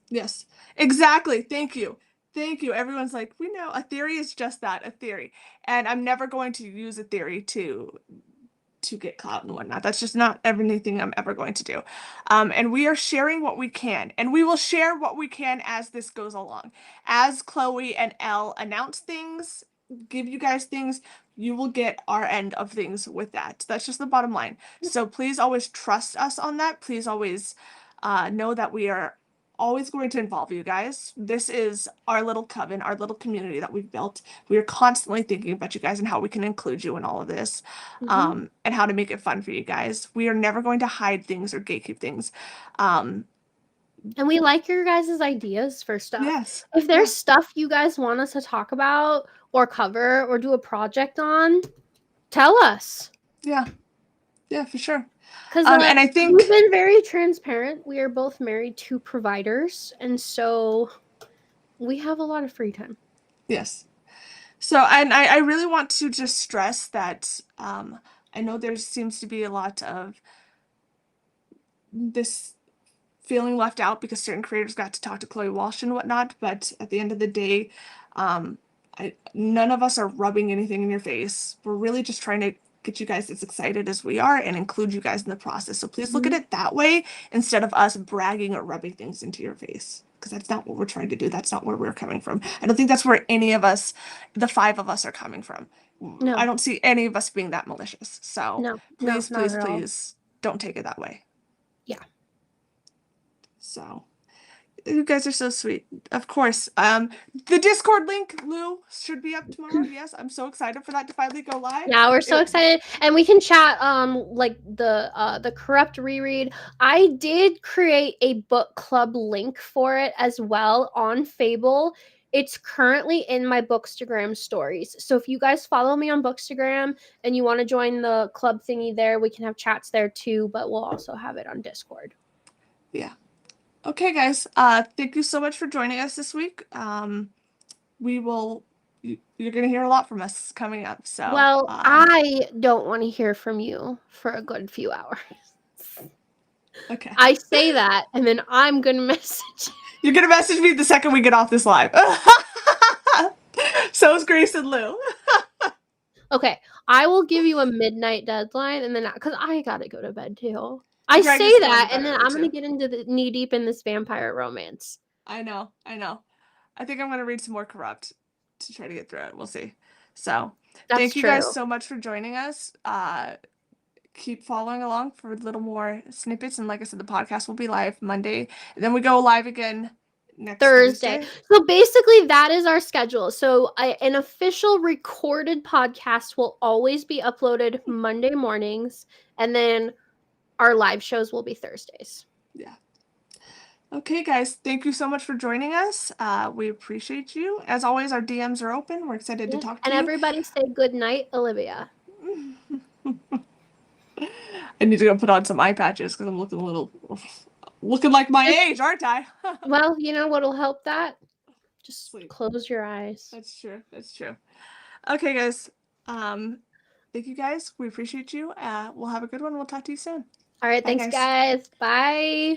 Yes. Exactly. Thank you. Thank you. Everyone's like, we know a theory is just that, a theory. And I'm never going to use a theory to get clout and whatnot. That's just not anything I'm ever going to do. And we are sharing what we can, and we will share what we can as this goes along. As Chloe and Elle announce things, give you guys things, you will get our end of things with that. That's just the bottom line. So please always trust us on that. Please always know that we are always going to involve you guys. This is our little coven, our little community that we've built. We are constantly thinking about you guys and how we can include you in all of this, Mhm. and how to make it fun for you guys. We are never going to hide things or gatekeep things. Um, And we like your guys' ideas for stuff. yes, If there's yeah, stuff you guys want us to talk about or cover or do a project on, tell us. yeah, yeah, for sure. Because And I we've think been very transparent. We are both married to providers, and so we have a lot of free time. yes. So, and I really want to just stress that I know there seems to be a lot of this feeling left out because certain creators got to talk to Chloe Walsh and whatnot, but at the end of the day, um, none of us are rubbing anything in your face. We're really just trying to get you guys as excited as we are and include you guys in the process. So please look at Mhm. it that way instead of us bragging or rubbing things into your face. Because that's not what we're trying to do. That's not where we're coming from. I don't think that's where any of us, the five of us, are coming from. I No, don't see any of us being that malicious. So no, no, please, not please, at all. please don't take it that way. Yeah. So. You guys are so sweet. Of course. The Discord link, Lou, should be up tomorrow. Yes, I'm so excited for that to finally go live. Yeah, we're so It, excited, and we can chat. Like the corrupt reread. I did create a book club link for it as well on Fable. It's currently in my Bookstagram stories. So if you guys follow me on Bookstagram and you want to join the club thingy there, we can have chats there too. But we'll also have it on Discord. yeah. Okay, guys. Thank you so much for joining us this week. We will. You're gonna hear a lot from us coming up. So, Well, I don't want to hear from you for a good few hours. okay. I say that, and then I'm gonna message. You're gonna message me the second we get off this live. So is Grace and Lou. Okay, I will give you a midnight deadline, and then because I gotta go to bed too. I Greg say is going to that, bed and then early I'm gonna too. get into the knee deep in this vampire romance. I know. I know. I think I'm gonna read some more Corrupt to try to get through it. We'll see. So That's thank you guys true. so much for joining us. Keep following along for a little more snippets. And like I said, the podcast will be live Monday. And then we go live again next Thursday. Thursday. So basically, that is our schedule. So an official recorded podcast will always be uploaded Monday mornings, and then our live shows will be Thursdays. Yeah. Okay, guys, thank you so much for joining us. We appreciate you. As always, our DMs are open. We're excited to Yes. talk to And you. everybody say good night, Olivia. I need to go put on some eye patches because I'm looking like my age, aren't I? Well, you know what'll help that? Just Sleep. close your eyes. That's true. That's true. Okay, guys. Thank you guys. We appreciate you. We'll have a good one. We'll talk to you soon. All right, Bye, thanks, guys. guys. Bye.